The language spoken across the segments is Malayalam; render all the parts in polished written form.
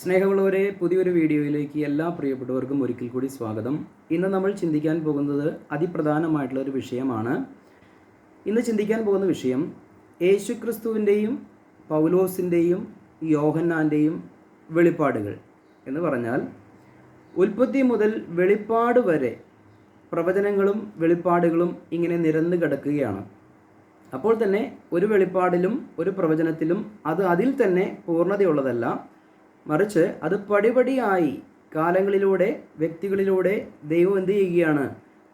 സ്നേഹമുള്ളവരെ, പുതിയൊരു വീഡിയോയിലേക്ക് എല്ലാ പ്രിയപ്പെട്ടവർക്കും ഒരിക്കൽ കൂടി സ്വാഗതം. ഇന്ന് നമ്മൾ ചിന്തിക്കാൻ പോകുന്നത് അതിപ്രധാനമായിട്ടുള്ള ഒരു വിഷയമാണ്. ഇന്ന് ചിന്തിക്കാൻ പോകുന്ന വിഷയം യേശുക്രിസ്തുവിൻ്റെയും പൗലോസിൻ്റെയും യോഹന്നാൻ്റെയും വെളിപ്പാടുകൾ എന്ന് പറഞ്ഞാൽ ഉൽപ്പത്തി മുതൽ വെളിപ്പാട് വരെ പ്രവചനങ്ങളും വെളിപ്പാടുകളും ഇങ്ങനെ നിരന്നു കിടക്കുകയാണ്. അപ്പോൾ തന്നെ ഒരു വെളിപ്പാടിലും ഒരു പ്രവചനത്തിലും അത് അതിൽ തന്നെ പൂർണ്ണതയുള്ളതല്ല, മറിച്ച് അത് പടിപടിയായി കാലങ്ങളിലൂടെ വ്യക്തികളിലൂടെ ദൈവം എന്ത് ചെയ്യുകയാണ്?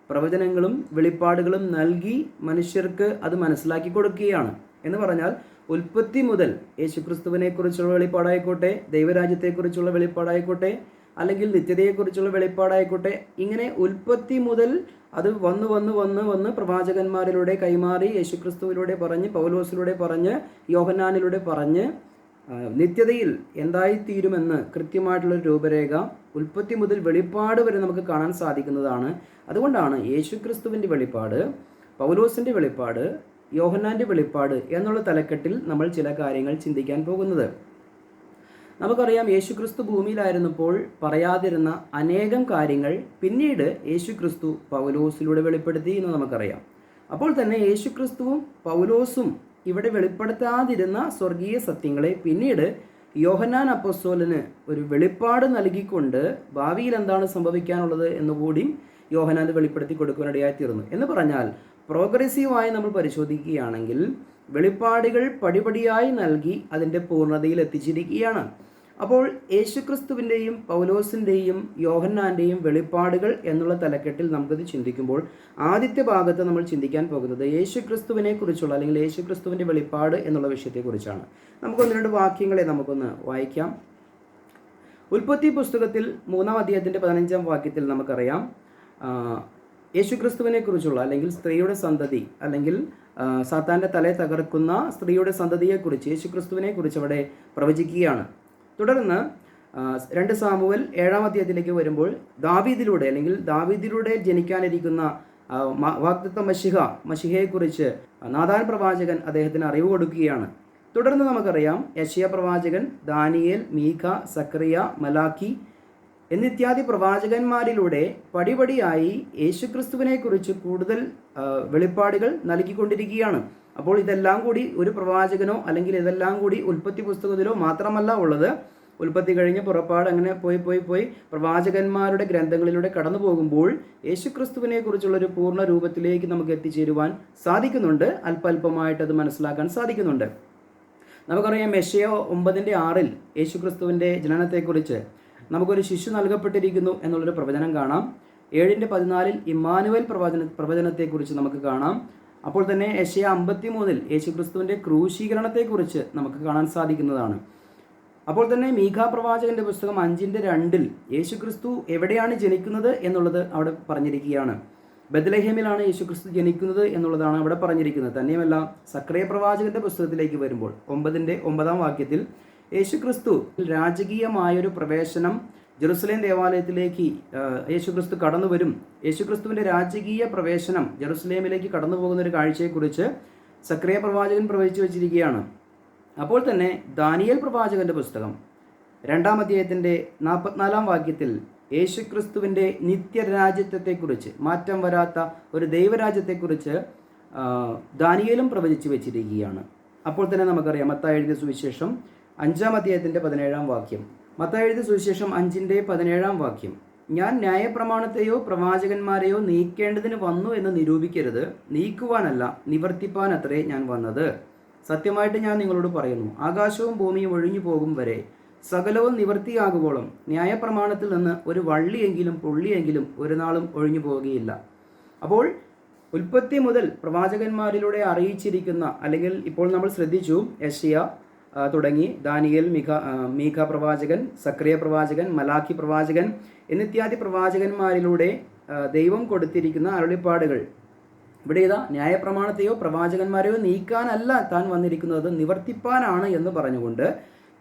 പ്രവചനങ്ങളും വെളിപ്പാടുകളും നൽകി മനുഷ്യർക്ക് അത് മനസ്സിലാക്കി കൊടുക്കുകയാണ്. എന്ന് പറഞ്ഞാൽ ഉൽപ്പത്തി മുതൽ യേശുക്രിസ്തുവിനെ കുറിച്ചുള്ള വെളിപ്പാടായിക്കോട്ടെ, ദൈവരാജ്യത്തെക്കുറിച്ചുള്ള വെളിപ്പാടായിക്കോട്ടെ, അല്ലെങ്കിൽ നിത്യതയെക്കുറിച്ചുള്ള വെളിപ്പാടായിക്കോട്ടെ, ഇങ്ങനെ ഉൽപ്പത്തി മുതൽ അത് വന്ന് പ്രവാചകന്മാരിലൂടെ കൈമാറി യേശുക്രിസ്തുവിലൂടെ പറഞ്ഞ്, പൗലോസിലൂടെ പറഞ്ഞ്, യോഹന്നാനിലൂടെ പറഞ്ഞ് നിത്യതയിൽ എന്തായിത്തീരുമെന്ന് കൃത്യമായിട്ടുള്ളൊരു രൂപരേഖ ഉൽപ്പത്തി മുതൽ വെളിപ്പാട് വരെ നമുക്ക് കാണാൻ സാധിക്കുന്നതാണ്. അതുകൊണ്ടാണ് യേശുക്രിസ്തുവിൻ്റെ വെളിപ്പാട്, പൗലോസിൻ്റെ വെളിപ്പാട്, യോഹന്നാൻ്റെ വെളിപ്പാട് എന്നുള്ള തലക്കെട്ടിൽ നമ്മൾ ചില കാര്യങ്ങൾ ചിന്തിക്കാൻ പോകുന്നത്. നമുക്കറിയാം, യേശുക്രിസ്തു ഭൂമിയിലായിരുന്നപ്പോൾ പറയാതിരുന്ന അനേകം കാര്യങ്ങൾ പിന്നീട് യേശുക്രിസ്തു പൗലോസിലൂടെ വെളിപ്പെടുത്തി എന്ന് നമുക്കറിയാം. അപ്പോൾ തന്നെ യേശുക്രിസ്തുവും പൗലോസും ഇവിടെ വെളിപ്പെടുത്താതിരുന്ന സ്വർഗീയ സത്യങ്ങളെ പിന്നീട് യോഹന്നാൻ അപ്പോസ്തലന് ഒരു വെളിപ്പാട് നൽകിക്കൊണ്ട് ഭാവിയിൽ എന്താണ് സംഭവിക്കാനുള്ളത് എന്നുകൂടി യോഹന്നാൻ വെളിപ്പെടുത്തി കൊടുക്കാനിടയായി തീർന്നു. എന്ന് പറഞ്ഞാൽ പ്രോഗ്രസീവായി നമ്മൾ പരിശോധിക്കുകയാണെങ്കിൽ വെളിപ്പാടുകൾ പടിപടിയായി നൽകി അതിൻ്റെ പൂർണ്ണതയിൽ എത്തിച്ചിരിക്കുകയാണ്. അപ്പോൾ യേശുക്രിസ്തുവിൻ്റെയും പൗലോസിൻ്റെയും യോഹന്നാൻ്റെയും വെളിപ്പാടുകൾ എന്നുള്ള തലക്കെട്ടിൽ നമുക്കത് ചിന്തിക്കുമ്പോൾ ആദ്യത്തെ ഭാഗത്ത് നമ്മൾ ചിന്തിക്കാൻ പോകുന്നത് യേശുക്രിസ്തുവിനെ കുറിച്ചുള്ള അല്ലെങ്കിൽ യേശുക്രിസ്തുവിൻ്റെ വെളിപ്പാട് എന്നുള്ള വിഷയത്തെക്കുറിച്ചാണ്. നമുക്കൊന്ന് രണ്ട് വാക്യങ്ങളെ നമുക്കൊന്ന് വായിക്കാം. ഉൽപ്പത്തി പുസ്തകത്തിൽ 3-ാം അധ്യായത്തിൻ്റെ 15-ാം വാക്യത്തിൽ നമുക്കറിയാം, യേശുക്രിസ്തുവിനെ കുറിച്ചുള്ള അല്ലെങ്കിൽ സ്ത്രീയുടെ സന്തതി അല്ലെങ്കിൽ സാത്താൻ്റെ തലയെ തകർക്കുന്ന സ്ത്രീയുടെ സന്തതിയെക്കുറിച്ച് യേശുക്രിസ്തുവിനെ കുറിച്ച് അവിടെ പ്രവചിക്കുകയാണ്. തുടർന്ന് 2 സാമുവേൽ 7-ാം അധ്യായത്തിലേക്ക് വരുമ്പോൾ ദാവീദിലൂടെ അല്ലെങ്കിൽ ദാവീദിലൂടെ ജനിക്കാനിരിക്കുന്ന വാഗ്ദത്ത മശിഹയെക്കുറിച്ച് നാഥാൻ പ്രവാചകൻ അദ്ദേഹത്തിന് അറിവ് കൊടുക്കുകയാണ്. തുടർന്ന് നമുക്കറിയാം, യെശയ്യാ പ്രവാചകൻ, ദാനിയേൽ, മീഖ, സക്കറിയ, മലാക്കി എന്നിത്യാദി പ്രവാചകന്മാരിലൂടെ പടിപടിയായി യേശുക്രിസ്തുവിനെ കുറിച്ച് കൂടുതൽ വെളിപ്പാടുകൾ നൽകിക്കൊണ്ടിരിക്കുകയാണ്. അപ്പോൾ ഇതെല്ലാം കൂടി ഒരു പ്രവാചകനോ അല്ലെങ്കിൽ ഇതെല്ലാം കൂടി ഉൽപ്പത്തി പുസ്തകത്തിലോ മാത്രമല്ല ഉള്ളത്. ഉൽപ്പത്തി കഴിഞ്ഞ് പുറപ്പാട് അങ്ങനെ പോയി പ്രവാചകന്മാരുടെ ഗ്രന്ഥങ്ങളിലൂടെ കടന്നു പോകുമ്പോൾ യേശുക്രിസ്തുവിനെ കുറിച്ചുള്ളൊരു പൂർണ്ണ രൂപത്തിലേക്ക് നമുക്ക് എത്തിച്ചേരുവാൻ സാധിക്കുന്നുണ്ട്. അല്പമായിട്ട് അത് മനസ്സിലാക്കാൻ സാധിക്കുന്നുണ്ട്. നമുക്കറിയാം, യെശയ്യാ 9:6 യേശുക്രിസ്തുവിൻ്റെ ജനനത്തെക്കുറിച്ച് നമുക്കൊരു ശിശു നൽകപ്പെട്ടിരിക്കുന്നു എന്നുള്ളൊരു പ്രവചനം കാണാം. 7:14 ഇമ്മാനുവേൽ പ്രവചനത്തെക്കുറിച്ച് നമുക്ക് കാണാം. അപ്പോൾ തന്നെ യെശയ്യാ 53 യേശുക്രിസ്തുവിൻ്റെ ക്രൂശീകരണത്തെക്കുറിച്ച് നമുക്ക് കാണാൻ സാധിക്കുന്നതാണ്. അപ്പോൾ തന്നെ മീഖ പ്രവാചകന്റെ പുസ്തകം 5:2 യേശുക്രിസ്തു എവിടെയാണ് ജനിക്കുന്നത് എന്നുള്ളത് അവിടെ പറഞ്ഞിരിക്കുകയാണ്. ബെത്ലഹേമിലാണ് യേശുക്രിസ്തു ജനിക്കുന്നത് എന്നുള്ളതാണ് അവിടെ പറഞ്ഞിരിക്കുന്നത്. തന്നെയുമല്ല, സക്കറിയ പ്രവാചകന്റെ പുസ്തകത്തിലേക്ക് വരുമ്പോൾ 9:9 വാക്യത്തിൽ യേശുക്രിസ്തു രാജകീയമായൊരു പ്രവേശനം ജെറുസലേം ദേവാലയത്തിലേക്ക് യേശുക്രിസ്തു കടന്നു വരും. യേശുക്രിസ്തുവിൻ്റെ രാജകീയ പ്രവേശനം ജെറുസലേമിലേക്ക് കടന്നു പോകുന്ന ഒരു കാഴ്ചയെക്കുറിച്ച് സക്കറിയ പ്രവാചകൻ പ്രവചിച്ചു വച്ചിരിക്കുകയാണ്. അപ്പോൾ തന്നെ ദാനിയേൽ പ്രവാചകന്റെ പുസ്തകം 2-ാം അധ്യായത്തിൻ്റെ 44-ാം വാക്യത്തിൽ യേശുക്രിസ്തുവിൻ്റെ നിത്യരാജ്യത്വത്തെക്കുറിച്ച്, മാറ്റം വരാത്ത ഒരു ദൈവരാജ്യത്തെക്കുറിച്ച് ദാനിയേലും പ്രവചിച്ചു വെച്ചിരിക്കുകയാണ്. അപ്പോൾ തന്നെ നമുക്കറിയാം, മത്തായി എഴുതിയ സുവിശേഷം 5-ാം അധ്യായത്തിൻ്റെ 17-ാം വാക്യം, മത്തായി എഴുതിയ സുവിശേഷം 5:17 വാക്യം, ഞാൻ ന്യായപ്രമാണത്തെയോ പ്രവാചകന്മാരെയോ നീക്കേണ്ടതിന് വന്നു എന്ന് നിരൂപിക്കരുത്, നീക്കുവാനല്ല നിവർത്തിപ്പാനത്രേ ഞാൻ വന്നത്. സത്യമായിട്ട് ഞാൻ നിങ്ങളോട് പറയുന്നു, ആകാശവും ഭൂമിയും ഒഴിഞ്ഞു പോകും വരെ സകലവും നിവർത്തിയാകുവോളം ന്യായപ്രമാണത്തിൽ നിന്ന് ഒരു വള്ളിയെങ്കിലും പുള്ളിയെങ്കിലും ഒരു നാളും ഒഴിഞ്ഞു പോവുകയില്ല. അപ്പോൾ ഉൽപ്പത്തി മുതൽ പ്രവാചകന്മാരിലൂടെ അറിയിച്ചിരിക്കുന്ന, അല്ലെങ്കിൽ ഇപ്പോൾ നമ്മൾ ശ്രദ്ധിച്ചു, യെശയ്യാ തുടങ്ങി ദാനിയേൽ, മീഖ പ്രവാചകൻ, സക്കറിയ പ്രവാചകൻ, മലാക്കി പ്രവാചകൻ എന്നിത്യാദി പ്രവാചകന്മാരിലൂടെ ദൈവം കൊടുത്തിരിക്കുന്ന അരുളിപ്പാടുകൾ ഇവിടെ ഇതാ ന്യായപ്രമാണത്തെയോ പ്രവാചകന്മാരെയോ നീക്കാനല്ല താൻ വന്നിരിക്കുന്നത്, നിവർത്തിപ്പാനാണ് എന്ന് പറഞ്ഞുകൊണ്ട്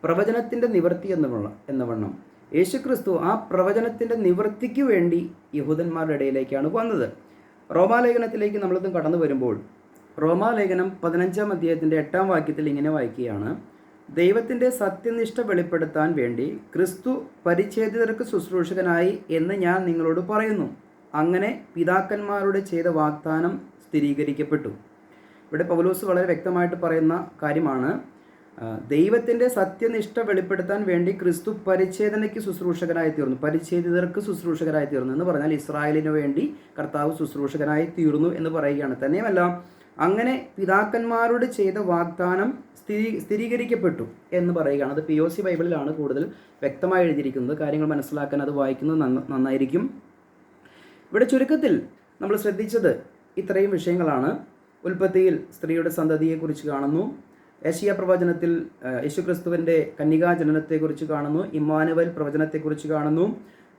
പ്രവചനത്തിൻ്റെ നിവർത്തി എന്നവണ്ണം യേശുക്രിസ്തു ആ പ്രവചനത്തിൻ്റെ നിവർത്തിക്ക് വേണ്ടി യഹൂദന്മാരുടെ ഇടയിലേക്കാണ് വന്നത്. റോമാലേഖനത്തിലേക്ക് നമ്മളൊന്നും കടന്നു വരുമ്പോൾ റോമാലേഖനം 15-ാം അധ്യായത്തിൻ്റെ 8-ാം വാക്യത്തിൽ ഇങ്ങനെ വായിക്കുകയാണ്, ദൈവത്തിൻ്റെ സത്യനിഷ്ഠ വെളിപ്പെടുത്താൻ വേണ്ടി ക്രിസ്തു പരിച്ഛേദിതർക്ക് ശുശ്രൂഷകനായി എന്ന് ഞാൻ നിങ്ങളോട് പറയുന്നു. അങ്ങനെ പിതാക്കന്മാരുടെ ചെയ്ത വാഗ്ദാനം സ്ഥിരീകരിക്കപ്പെട്ടു. ഇവിടെ പൗലോസ് വളരെ വ്യക്തമായിട്ട് പറയുന്ന കാര്യമാണ്, ദൈവത്തിൻ്റെ സത്യനിഷ്ഠ വെളിപ്പെടുത്താൻ വേണ്ടി ക്രിസ്തു പരിച്ഛേദനയ്ക്ക് ശുശ്രൂഷകനായി തീർന്നു, പരിച്ഛേദിതർക്ക് ശുശ്രൂഷകനായി തീർന്നു എന്ന് പറഞ്ഞാൽ ഇസ്രായേലിന് വേണ്ടി കർത്താവ് ശുശ്രൂഷകനായി തീർന്നു എന്ന് പറയുകയാണ്. തന്നെയുമല്ല, അങ്ങനെ പിതാക്കന്മാരോട് ചെയ്ത വാഗ്ദാനം സ്ഥിരീകരിക്കപ്പെട്ടു എന്ന് പറയുകയാണ്. അത് POC ബൈബിളിലാണ് കൂടുതൽ വ്യക്തമായി എഴുതിയിരിക്കുന്നത്. കാര്യങ്ങൾ മനസ്സിലാക്കാൻ അത് വായിക്കുന്നത് നന്നായിരിക്കും. ഇവിടെ ചുരുക്കത്തിൽ നമ്മൾ ശ്രദ്ധിച്ചത് ഇത്രയും വിഷയങ്ങളാണ്. ഉൽപ്പത്തിയിൽ സ്ത്രീയുടെ സന്തതിയെക്കുറിച്ച് കാണുന്നു. യെശയ്യാ പ്രവചനത്തിൽ യേശുക്രിസ്തുവിൻ്റെ കന്യകാജനനത്തെക്കുറിച്ച് കാണുന്നു. ഇമ്മാനുവേൽ പ്രവചനത്തെക്കുറിച്ച് കാണുന്നു.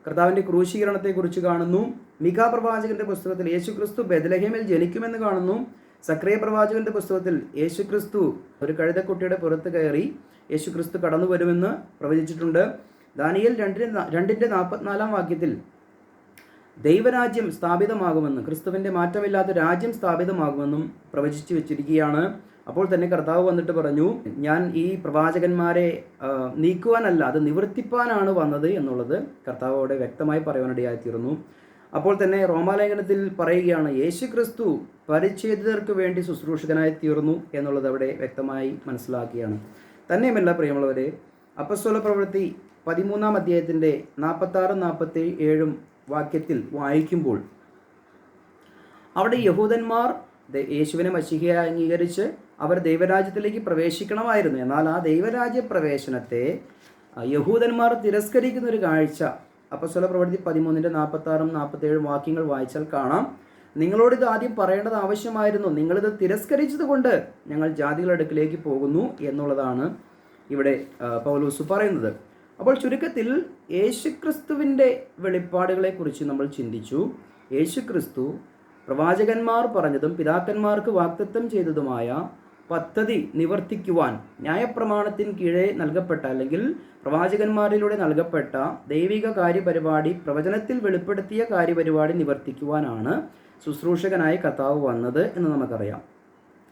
കർത്താവിൻ്റെ ക്രൂശീകരണത്തെക്കുറിച്ച് കാണുന്നു. മിഖാ പ്രവാചകൻ്റെ പുസ്തകത്തിൽ യേശുക്രിസ്തു ബെത്ലഹേമിൽ ജനിക്കുമെന്ന് കാണുന്നു. സക്രിയ പ്രവാചകൻ്റെ പുസ്തകത്തിൽ യേശുക്രിസ്തു ഒരു കഴുതക്കുട്ടിയുടെ പുറത്ത് കയറി യേശുക്രിസ്തു കടന്നു വരുമെന്ന് പ്രവചിച്ചിട്ടുണ്ട്. ദാനിയേൽ 2:44 വാക്യത്തിൽ ദൈവരാജ്യം സ്ഥാപിതമാകുമെന്ന്, ക്രിസ്തുവിൻ്റെ മാറ്റമില്ലാത്ത രാജ്യം സ്ഥാപിതമാകുമെന്നും പ്രവചിച്ചു വെച്ചിരിക്കുകയാണ്. അപ്പോൾ തന്നെ കർത്താവ് വന്നിട്ട് പറഞ്ഞു, ഞാൻ ഈ പ്രവാചകന്മാരെ നീക്കുവാനല്ല, അത് നിവർത്തിപ്പാനാണ് വന്നത് എന്നുള്ളത് കർത്താവ് അവിടെ വ്യക്തമായി പറയുവാനിടയായിത്തീർന്നു. അപ്പോൾ തന്നെ റോമാലേഖനത്തിൽ പറയുകയാണ്, യേശു ക്രിസ്തു പരിച്ഛേദിതർക്ക് വേണ്ടി ശുശ്രൂഷകനായി തീർന്നു എന്നുള്ളത് അവിടെ വ്യക്തമായി മനസ്സിലാക്കുകയാണ്. തന്നെയുമല്ല പ്രിയമുള്ളവരെ, അപ്പസ്തോല പ്രവൃത്തി 13-ാം അധ്യായത്തിൻ്റെ 46-47 വാക്യത്തിൽ വായിക്കുമ്പോൾ അവിടെ യഹൂദന്മാർ യേശുവിനെ മശീഹയായി അംഗീകരിച്ച് അവർ ദൈവരാജ്യത്തിലേക്ക് പ്രവേശിക്കണമായിരുന്നു. എന്നാൽ ആ ദൈവരാജ്യ പ്രവേശനത്തെ യഹൂദന്മാർ തിരസ്കരിക്കുന്ന ഒരു കാഴ്ച അപ്പസ്തോല പ്രവൃത്തി 13-46-47 വാക്യങ്ങൾ വായിച്ചാൽ കാണാം. നിങ്ങളോടിത് ആദ്യം പറയേണ്ടത് ആവശ്യമായിരുന്നു, നിങ്ങളിത് തിരസ്കരിച്ചത് കൊണ്ട് ഞങ്ങൾ ജാതികളുടെ അടുക്കിലേക്ക് പോകുന്നു എന്നുള്ളതാണ് ഇവിടെ പൗലോസ് പറയുന്നത്. അപ്പോൾ ചുരുക്കത്തിൽ യേശുക്രിസ്തുവിൻ്റെ വെളിപ്പാടുകളെക്കുറിച്ച് നമ്മൾ ചിന്തിച്ചു. യേശുക്രിസ്തു പ്രവാചകന്മാർ പറഞ്ഞതും പിതാക്കന്മാർക്ക് വാഗ്ദത്തം ചെയ്തതുമായ പദ്ധതി നിവർത്തിക്കുവാൻ ന്യായപ്രമാണത്തിന് കീഴെ നൽകപ്പെട്ട അല്ലെങ്കിൽ പ്രവാചകന്മാരിലൂടെ നൽകപ്പെട്ട ദൈവിക കാര്യപരിപാടി, പ്രവചനത്തിൽ വെളിപ്പെടുത്തിയ കാര്യപരിപാടി നിവർത്തിക്കുവാനാണ് ശുശ്രൂഷകനായി കർത്താവ് വന്നത് എന്ന് നമുക്കറിയാം.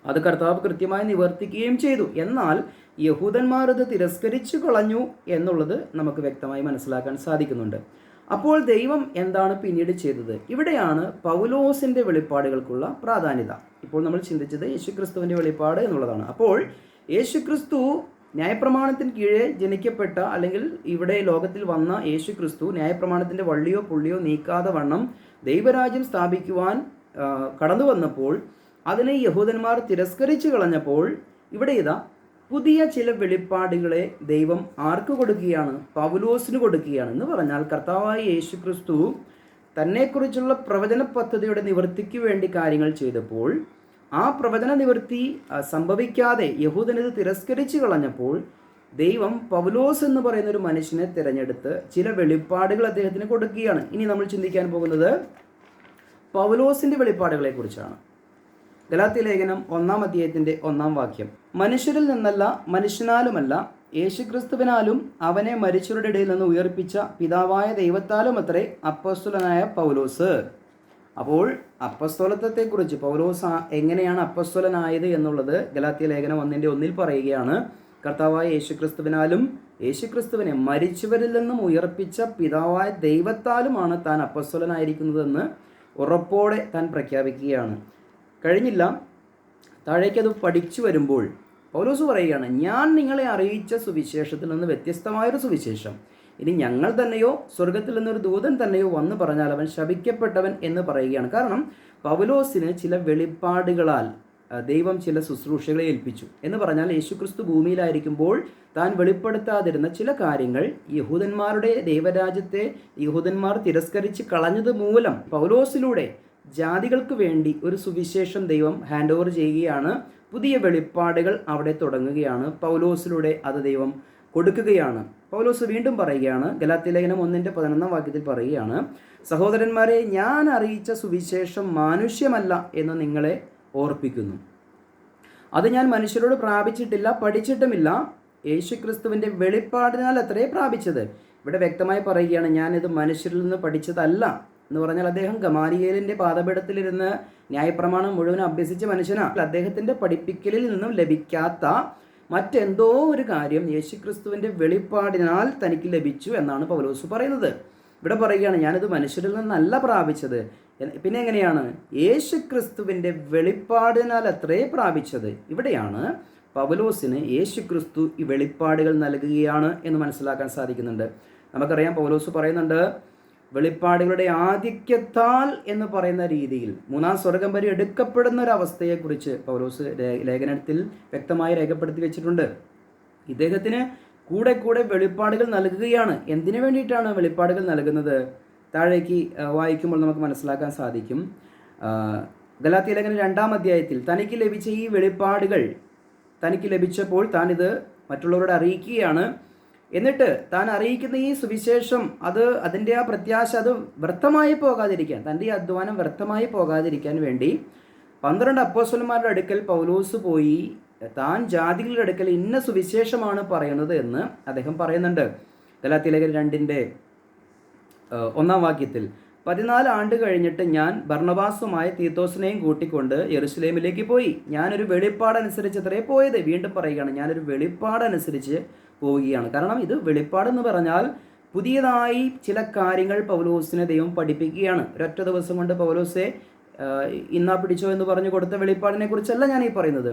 അത് കർത്താവ് കൃത്യമായി നിവർത്തിക്കുകയും ചെയ്തു. എന്നാൽ യഹൂദന്മാർ ഇത് തിരസ്കരിച്ചു കളഞ്ഞു എന്നുള്ളത് നമുക്ക് വ്യക്തമായി മനസ്സിലാക്കാൻ സാധിക്കുന്നുണ്ട്. അപ്പോൾ ദൈവം എന്താണ് പിന്നീട് ചെയ്തത്? ഇവിടെയാണ് പൗലോസിൻ്റെ വെളിപ്പാടുകൾക്കുള്ള പ്രാധാന്യത. ഇപ്പോൾ നമ്മൾ ചിന്തിച്ചത് യേശുക്രിസ്തുവിൻ്റെ വെളിപ്പാട് എന്നുള്ളതാണ്. അപ്പോൾ യേശുക്രിസ്തു ന്യായപ്രമാണത്തിന് കീഴെ ജനിക്കപ്പെട്ട അല്ലെങ്കിൽ ഇവിടെ ലോകത്തിൽ വന്ന യേശുക്രിസ്തു ന്യായപ്രമാണത്തിൻ്റെ വള്ളിയോ പുള്ളിയോ നീക്കാതെ വണ്ണം ദൈവരാജ്യം സ്ഥാപിക്കുവാൻ കടന്നു വന്നപ്പോൾ അതിനെ യഹൂദന്മാർ തിരസ്കരിച്ചു കളഞ്ഞപ്പോൾ ഇവിടെ ഇതാ പുതിയ ചില വെളിപ്പാടുകളെ ദൈവം ആർക്ക് കൊടുക്കുകയാണ്? പൗലോസിന് കൊടുക്കുകയാണ്. എന്ന് പറഞ്ഞാൽ കർത്താവായ യേശുക്രിസ്തു തന്നെക്കുറിച്ചുള്ള പ്രവചന പദ്ധതിയുടെ നിവൃത്തിക്ക് വേണ്ടി കാര്യങ്ങൾ ചെയ്തപ്പോൾ ആ പ്രവചന നിവൃത്തി സംഭവിക്കാതെ യഹൂദനിത് തിരസ്കരിച്ചു കളഞ്ഞപ്പോൾ ദൈവം പൗലോസ് എന്ന് പറയുന്ന ഒരു മനുഷ്യനെ തിരഞ്ഞെടുത്ത് ചില വെളിപ്പാടുകൾ അദ്ദേഹത്തിന് കൊടുക്കുകയാണ്. ഇനി നമ്മൾ ചിന്തിക്കാൻ പോകുന്നത് പൗലോസിൻ്റെ വെളിപ്പാടുകളെക്കുറിച്ചാണ്. ഗലാത്യ ലേഖനം 1-ാം അധ്യായത്തിൻ്റെ 1-ാം വാക്യം, മനുഷ്യരിൽ നിന്നല്ല മനുഷ്യനാലുമല്ല യേശുക്രിസ്തുവിനാലും അവനെ മരിച്ചവരുടെ ഇടയിൽ നിന്ന് ഉയർപ്പിച്ച പിതാവായ ദൈവത്താലും അത്രേ അപ്പസ്തോലനായ പൗലോസ്. അപ്പോൾ അപ്പസ്തോലത്വത്തെക്കുറിച്ച് പൗലോസ് എങ്ങനെയാണ് അപ്പസ്തോലനായത് എന്നുള്ളത് ഗലാത്യ ലേഖനം 1-ന്റെ 1 പറയുകയാണ്. കർത്താവായ യേശുക്രിസ്തുവിനാലും യേശുക്രിസ്തുവിനെ മരിച്ചവരിൽ നിന്നും ഉയർപ്പിച്ച പിതാവായ ദൈവത്താലുമാണ് താൻ അപ്പസ്തോലനായിരിക്കുന്നതെന്ന് ഉറപ്പോടെ താൻ പ്രഖ്യാപിക്കുകയാണ്. കഴിഞ്ഞില്ല, താഴേക്കത് പഠിച്ചു വരുമ്പോൾ പൗലോസ് പറയുകയാണ്, ഞാൻ നിങ്ങളെ അറിയിച്ച സുവിശേഷത്തിൽ നിന്ന് വ്യത്യസ്തമായൊരു സുവിശേഷം ഇനി ഞങ്ങൾ തന്നെയോ സ്വർഗത്തിൽ നിന്നൊരു ദൂതൻ തന്നെയോ വന്ന് പറഞ്ഞാൽ അവൻ ശപിക്കപ്പെട്ടവൻ എന്ന് പറയുകയാണ്. കാരണം പൗലോസിന് ചില വെളിപ്പാടുകളാൽ ദൈവം ചില ശുശ്രൂഷകളെ ഏൽപ്പിച്ചു. എന്ന് പറഞ്ഞാൽ യേശുക്രിസ്തു ഭൂമിയിലായിരിക്കുമ്പോൾ താൻ വെളിപ്പെടുത്താതിരുന്ന ചില കാര്യങ്ങൾ യഹൂദന്മാരുടെ ദൈവരാജ്യത്തെ യഹൂദന്മാർ തിരസ്കരിച്ച് കളഞ്ഞത് മൂലം പൗലോസിലൂടെ ജാതികൾക്ക് വേണ്ടി ഒരു സുവിശേഷം ദൈവം ഹാൻഡ് ഓവർ ചെയ്യുകയാണ്. പുതിയ വെളിപ്പാടുകൾ അവിടെ തുടങ്ങുകയാണ്. പൗലോസിലൂടെ അത് ദൈവം കൊടുക്കുകയാണ്. പൗലോസ് വീണ്ടും പറയുകയാണ്, ഗലാത്യ ലേഖനം 1-ന്റെ 11-ാം വാക്യത്തിൽ പറയുകയാണ്, സഹോദരന്മാരെ, ഞാൻ അറിയിച്ച സുവിശേഷം മാനുഷ്യമല്ല എന്ന് നിങ്ങളെ ഓർപ്പിക്കുന്നു. അത് ഞാൻ മനുഷ്യരോട് പ്രാപിച്ചിട്ടില്ല, പഠിച്ചിട്ടുമില്ല, യേശുക്രിസ്തുവിൻ്റെ വെളിപ്പാടിനാൽ അത്രേ പ്രാപിച്ചത്. ഇവിടെ വ്യക്തമായി പറയുകയാണ്, ഞാനിത് മനുഷ്യരിൽ നിന്ന് പഠിച്ചതല്ല എന്ന് പറഞ്ഞാൽ അദ്ദേഹം ഗമാലിയേലിൻ്റെ പാദപീഠത്തിലിരുന്ന് ന്യായപ്രമാണം മുഴുവൻ അഭ്യസിച്ച മനുഷ്യനാണ്. അദ്ദേഹത്തിൻ്റെ പഠിപ്പിക്കലിൽ നിന്നും ലഭിക്കാത്ത മറ്റെന്തോ ഒരു കാര്യം യേശുക്രിസ്തുവിൻ്റെ വെളിപ്പാടിനാൽ തനിക്ക് ലഭിച്ചു എന്നാണ് പൗലോസ് പറയുന്നത്. ഇവിടെ പറയുകയാണ്, ഞാനിത് മനുഷ്യരിൽ നിന്നല്ല പ്രാപിച്ചത്. പിന്നെ എങ്ങനെയാണ്? യേശുക്രിസ്തുവിൻ്റെ വെളിപ്പാടിനാൽ അത്രേ പ്രാപിച്ചത്. ഇവിടെയാണ് പൗലോസിന് യേശുക്രിസ്തു ഈ വെളിപ്പാടുകൾ നൽകുകയാണ് എന്ന് മനസ്സിലാക്കാൻ സാധിക്കുന്നുണ്ട്. നമുക്കറിയാം, പൗലോസ് പറയുന്നുണ്ട്, വെളിപ്പാടുകളുടെ ആധിക്യത്താൽ എന്ന് പറയുന്ന രീതിയിൽ മൂന്നാം സ്വർഗം വരെ എടുക്കപ്പെടുന്ന ഒരു അവസ്ഥയെക്കുറിച്ച് പൗലോസ് ലേഖനത്തിൽ വ്യക്തമായി രേഖപ്പെടുത്തി വെച്ചിട്ടുണ്ട്. ഇദ്ദേഹത്തിന് കൂടെ കൂടെ വെളിപ്പാടുകൾ നൽകുകയാണ്. എന്തിനു വേണ്ടിയിട്ടാണ് വെളിപ്പാടുകൾ നൽകുന്നത്? താഴേക്ക് വായിക്കുമ്പോൾ നമുക്ക് മനസ്സിലാക്കാൻ സാധിക്കും. ഗലാത്യ ലേഖനം 2-ാം അധ്യായത്തിൽ തനിക്ക് ലഭിച്ച ഈ വെളിപ്പാടുകൾ തനിക്ക് ലഭിച്ചപ്പോൾ താൻ ഇത് മറ്റുള്ളവരോട് അറിയിക്കുകയാണ്. എന്നിട്ട് താൻ അറിയിക്കുന്ന ഈ സുവിശേഷം അതിൻ്റെ ആ പ്രത്യാശ അത് വ്യർത്ഥമായി പോകാതിരിക്കാൻ, തൻ്റെ ഈ അധ്വാനം വ്യർത്ഥമായി പോകാതിരിക്കാൻ വേണ്ടി 12 അപ്പോസ്തലന്മാരുടെ അടുക്കൽ പൗലോസ് പോയി താൻ ജാതികളുടെ അടുക്കൽ ഇന്ന സുവിശേഷമാണ് പറയുന്നത് എന്ന് അദ്ദേഹം പറയുന്നുണ്ട്. ഗലാത്യ ലേഖനം 2-ന്റെ 1-ാം വാക്യത്തിൽ 14 ആണ്ട് കഴിഞ്ഞിട്ട് ഞാൻ ബർന്നബാസുമായി തീത്തോസിനെയും കൂട്ടിക്കൊണ്ട് യെരുശലേമിലേക്ക് പോയി. ഞാനൊരു വെളിപ്പാടനുസരിച്ച് അത്രേ പോയത്. വീണ്ടും പറയുകയാണ്, ഞാനൊരു വെളിപ്പാടനുസരിച്ച് പോവുകയാണ്. കാരണം ഇത് വെളിപ്പാടെന്ന് പറഞ്ഞാൽ പുതിയതായി ചില കാര്യങ്ങൾ പൗലോസിനെ ദൈവം പഠിപ്പിക്കുകയാണ്. ഒരൊറ്റ ദിവസം കൊണ്ട് പൗലോസെ ഇന്നാ പിടിച്ചോ എന്ന് പറഞ്ഞു കൊടുത്ത വെളിപ്പാടിനെ കുറിച്ചല്ല ഞാൻ ഈ പറയുന്നത്.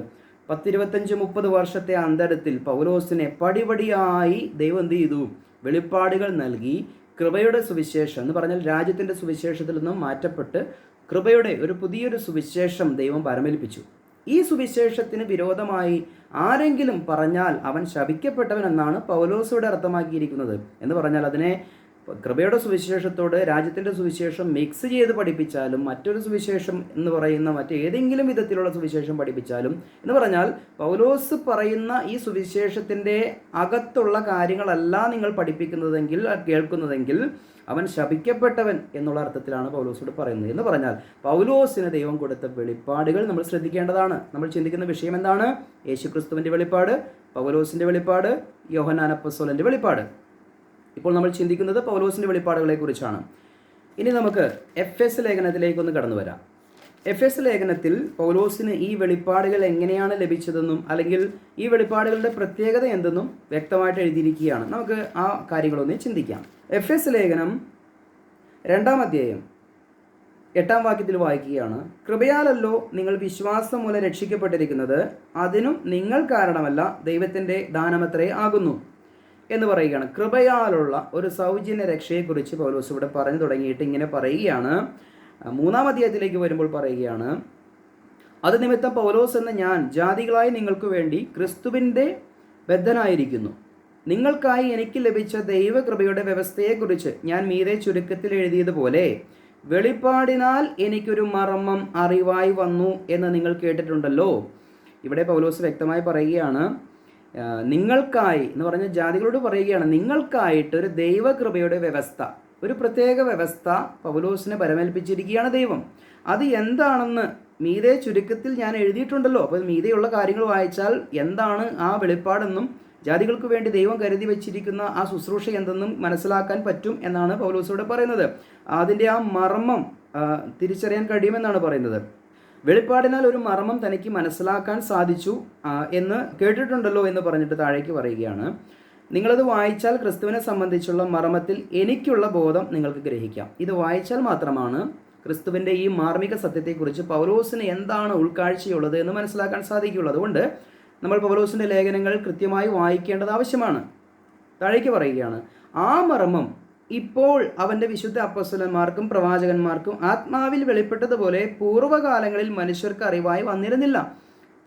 10-25-30 വർഷത്തെ അന്തരത്തിൽ പൗലോസിനെ പടിപടിയായി ദൈവം എന്ത് ചെയ്തു? വെളിപ്പാടുകൾ നൽകി. കൃപയുടെ സുവിശേഷം എന്ന് പറഞ്ഞാൽ രാജ്യത്തിൻ്റെ സുവിശേഷത്തിൽ നിന്നും മാറ്റപ്പെട്ട് കൃപയുടെ ഒരു പുതിയൊരു സുവിശേഷം ദൈവം പരമേൽപ്പിച്ചു. ഈ സുവിശേഷത്തിന് വിരോധമായി ആരെങ്കിലും പറഞ്ഞാൽ അവൻ ശപിക്കപ്പെട്ടവൻ എന്നാണ് പൗലോസോടെ അർത്ഥമാക്കിയിരിക്കുന്നത്. എന്ന് പറഞ്ഞാൽ അതിനെ കൃപയുടെ സുവിശേഷത്തോട് രാജ്യത്തിൻ്റെ സുവിശേഷം മിക്സ് ചെയ്ത് പഠിപ്പിച്ചാലും, മറ്റൊരു സുവിശേഷം എന്ന് പറയുന്ന മറ്റേതെങ്കിലും വിധത്തിലുള്ള സുവിശേഷം പഠിപ്പിച്ചാലും, എന്ന് പറഞ്ഞാൽ പൗലോസ് പറയുന്ന ഈ സുവിശേഷത്തിൻ്റെ അകത്തുള്ള കാര്യങ്ങളല്ല നിങ്ങൾ പഠിപ്പിക്കുന്നതെങ്കിൽ കേൾക്കുന്നതെങ്കിൽ അവൻ ശപിക്കപ്പെട്ടവൻ എന്നുള്ള അർത്ഥത്തിലാണ് പൗലോസോട് പറയുന്നത്. എന്ന് പറഞ്ഞാൽ പൗലോസിന് ദൈവം കൊടുത്ത വെളിപ്പാടുകൾ നമ്മൾ ശ്രദ്ധിക്കേണ്ടതാണ്. നമ്മൾ ചിന്തിക്കുന്ന വിഷയം എന്താണ്? യേശുക്രിസ്തുവിൻ്റെ വെളിപ്പാട്, പൗലോസിൻ്റെ വെളിപ്പാട്, യോഹന്നാൻ അപ്പോസ്തലൻ്റെ വെളിപ്പാട്. ഇപ്പോൾ നമ്മൾ ചിന്തിക്കുന്നത് പൗലോസിൻ്റെ വെളിപ്പാടുകളെ കുറിച്ചാണ്. ഇനി നമുക്ക് എഫെസ് ലേഖനത്തിലേക്കൊന്ന് കടന്നു വരാം. എഫെസ് ലേഖനത്തിൽ പൗലോസിന് ഈ വെളിപ്പാടുകൾ എങ്ങനെയാണ് ലഭിച്ചതെന്നും അല്ലെങ്കിൽ ഈ വെളിപ്പാടുകളുടെ പ്രത്യേകത എന്തെന്നും വ്യക്തമായിട്ട് എഴുതിയിരിക്കുകയാണ്. നമുക്ക് ആ കാര്യങ്ങളൊന്ന് ചിന്തിക്കാം. എഫെസ് ലേഖനം 2-ാം അധ്യായം 8-ാം വാക്യത്തിൽ വായിക്കുകയാണ്, കൃപയാലല്ലോ നിങ്ങൾ വിശ്വാസം മൂലം രക്ഷിക്കപ്പെട്ടിരിക്കുന്നത്, അതിനും നിങ്ങൾ കാരണമല്ല, ദൈവത്തിൻ്റെ ദാനമത്രേ ആകുന്നു എന്ന് പറയുകയാണ്. കൃപയാലുള്ള ഒരു സൗജന്യ രക്ഷയെക്കുറിച്ച് പൗലോസ് ഇവിടെ പറഞ്ഞു തുടങ്ങിയിട്ട് ഇങ്ങനെ പറയുകയാണ്. 3-ാം അധ്യായത്തിലേക്ക് വരുമ്പോൾ പറയുകയാണ്, അത് നിമിത്തം പൗലോസ് എന്ന ഞാൻ ജാതികളായി നിങ്ങൾക്ക് വേണ്ടി ക്രിസ്തുവിൻ്റെ ബദ്ധനായിരിക്കുന്നു. നിങ്ങൾക്കായി എനിക്ക് ലഭിച്ച ദൈവകൃപയുടെ വ്യവസ്ഥയെക്കുറിച്ച് ഞാൻ മീതെ ചുരുക്കത്തിൽ എഴുതിയതുപോലെ വെളിപ്പാടിനാൽ എനിക്കൊരു മർമ്മം അറിവായി വന്നു എന്ന് നിങ്ങൾ കേട്ടിട്ടുണ്ടല്ലോ. ഇവിടെ പൗലോസ് വ്യക്തമായി പറയുകയാണ്, നിങ്ങൾക്കായി എന്ന് പറഞ്ഞ ജാതികളോട് പറയുകയാണ്, നിങ്ങൾക്കായിട്ട് ഒരു ദൈവകൃപയുടെ വ്യവസ്ഥ, ഒരു പ്രത്യേക വ്യവസ്ഥ പൗലോസിനെ പരമേൽപ്പിച്ചിരിക്കുകയാണ് ദൈവം. അത് എന്താണെന്ന് മീതെ ചുരുക്കത്തിൽ ഞാൻ എഴുതിയിട്ടുണ്ടല്ലോ. അപ്പോൾ മീതെയുള്ള കാര്യങ്ങൾ വായിച്ചാൽ എന്താണ് ആ വെളിപ്പാടെന്നും ജാതികൾക്ക് വേണ്ടി ദൈവം കരുതി വെച്ചിരിക്കുന്ന ആ ശുശ്രൂഷ എന്തെന്നും മനസ്സിലാക്കാൻ പറ്റും എന്നാണ് പൗലോസോട് പറയുന്നത്. അതിൻ്റെ ആ മർമ്മം തിരിച്ചറിയാൻ കഴിയുമെന്നാണ് പറയുന്നത്. വെളിപ്പാടിനാൽ ഒരു മർമ്മം തനിക്ക് മനസ്സിലാക്കാൻ സാധിച്ചു എന്ന് കേട്ടിട്ടുണ്ടല്ലോ എന്ന് പറഞ്ഞിട്ട് താഴേക്ക് പറയുകയാണ്, നിങ്ങളത് വായിച്ചാൽ ക്രിസ്തുവിനെ സംബന്ധിച്ചുള്ള മർമ്മത്തിൽ എനിക്കുള്ള ബോധം നിങ്ങൾക്ക് ഗ്രഹിക്കാം. ഇത് വായിച്ചാൽ മാത്രമാണ് ക്രിസ്തുവിൻ്റെ ഈ മാർമിക സത്യത്തെക്കുറിച്ച് പൗലോസിന് എന്താണ് ഉൾക്കാഴ്ചയുള്ളത് എന്ന് മനസ്സിലാക്കാൻ സാധിക്കുകയുള്ളൂ. അതുകൊണ്ട് നമ്മൾ പൗലോസിൻ്റെ ലേഖനങ്ങൾ കൃത്യമായി വായിക്കേണ്ടത് ആവശ്യമാണ്. താഴേക്ക് പറയുകയാണ്, ആ മർമ്മം ഇപ്പോൾ അവൻ്റെ വിശുദ്ധ അപ്പോസ്തലന്മാർക്കും പ്രവാചകന്മാർക്കും ആത്മാവിൽ വെളിപ്പെട്ടതുപോലെ പൂർവ്വകാലങ്ങളിൽ മനുഷ്യർക്ക് അറിവായി വന്നിരുന്നില്ല.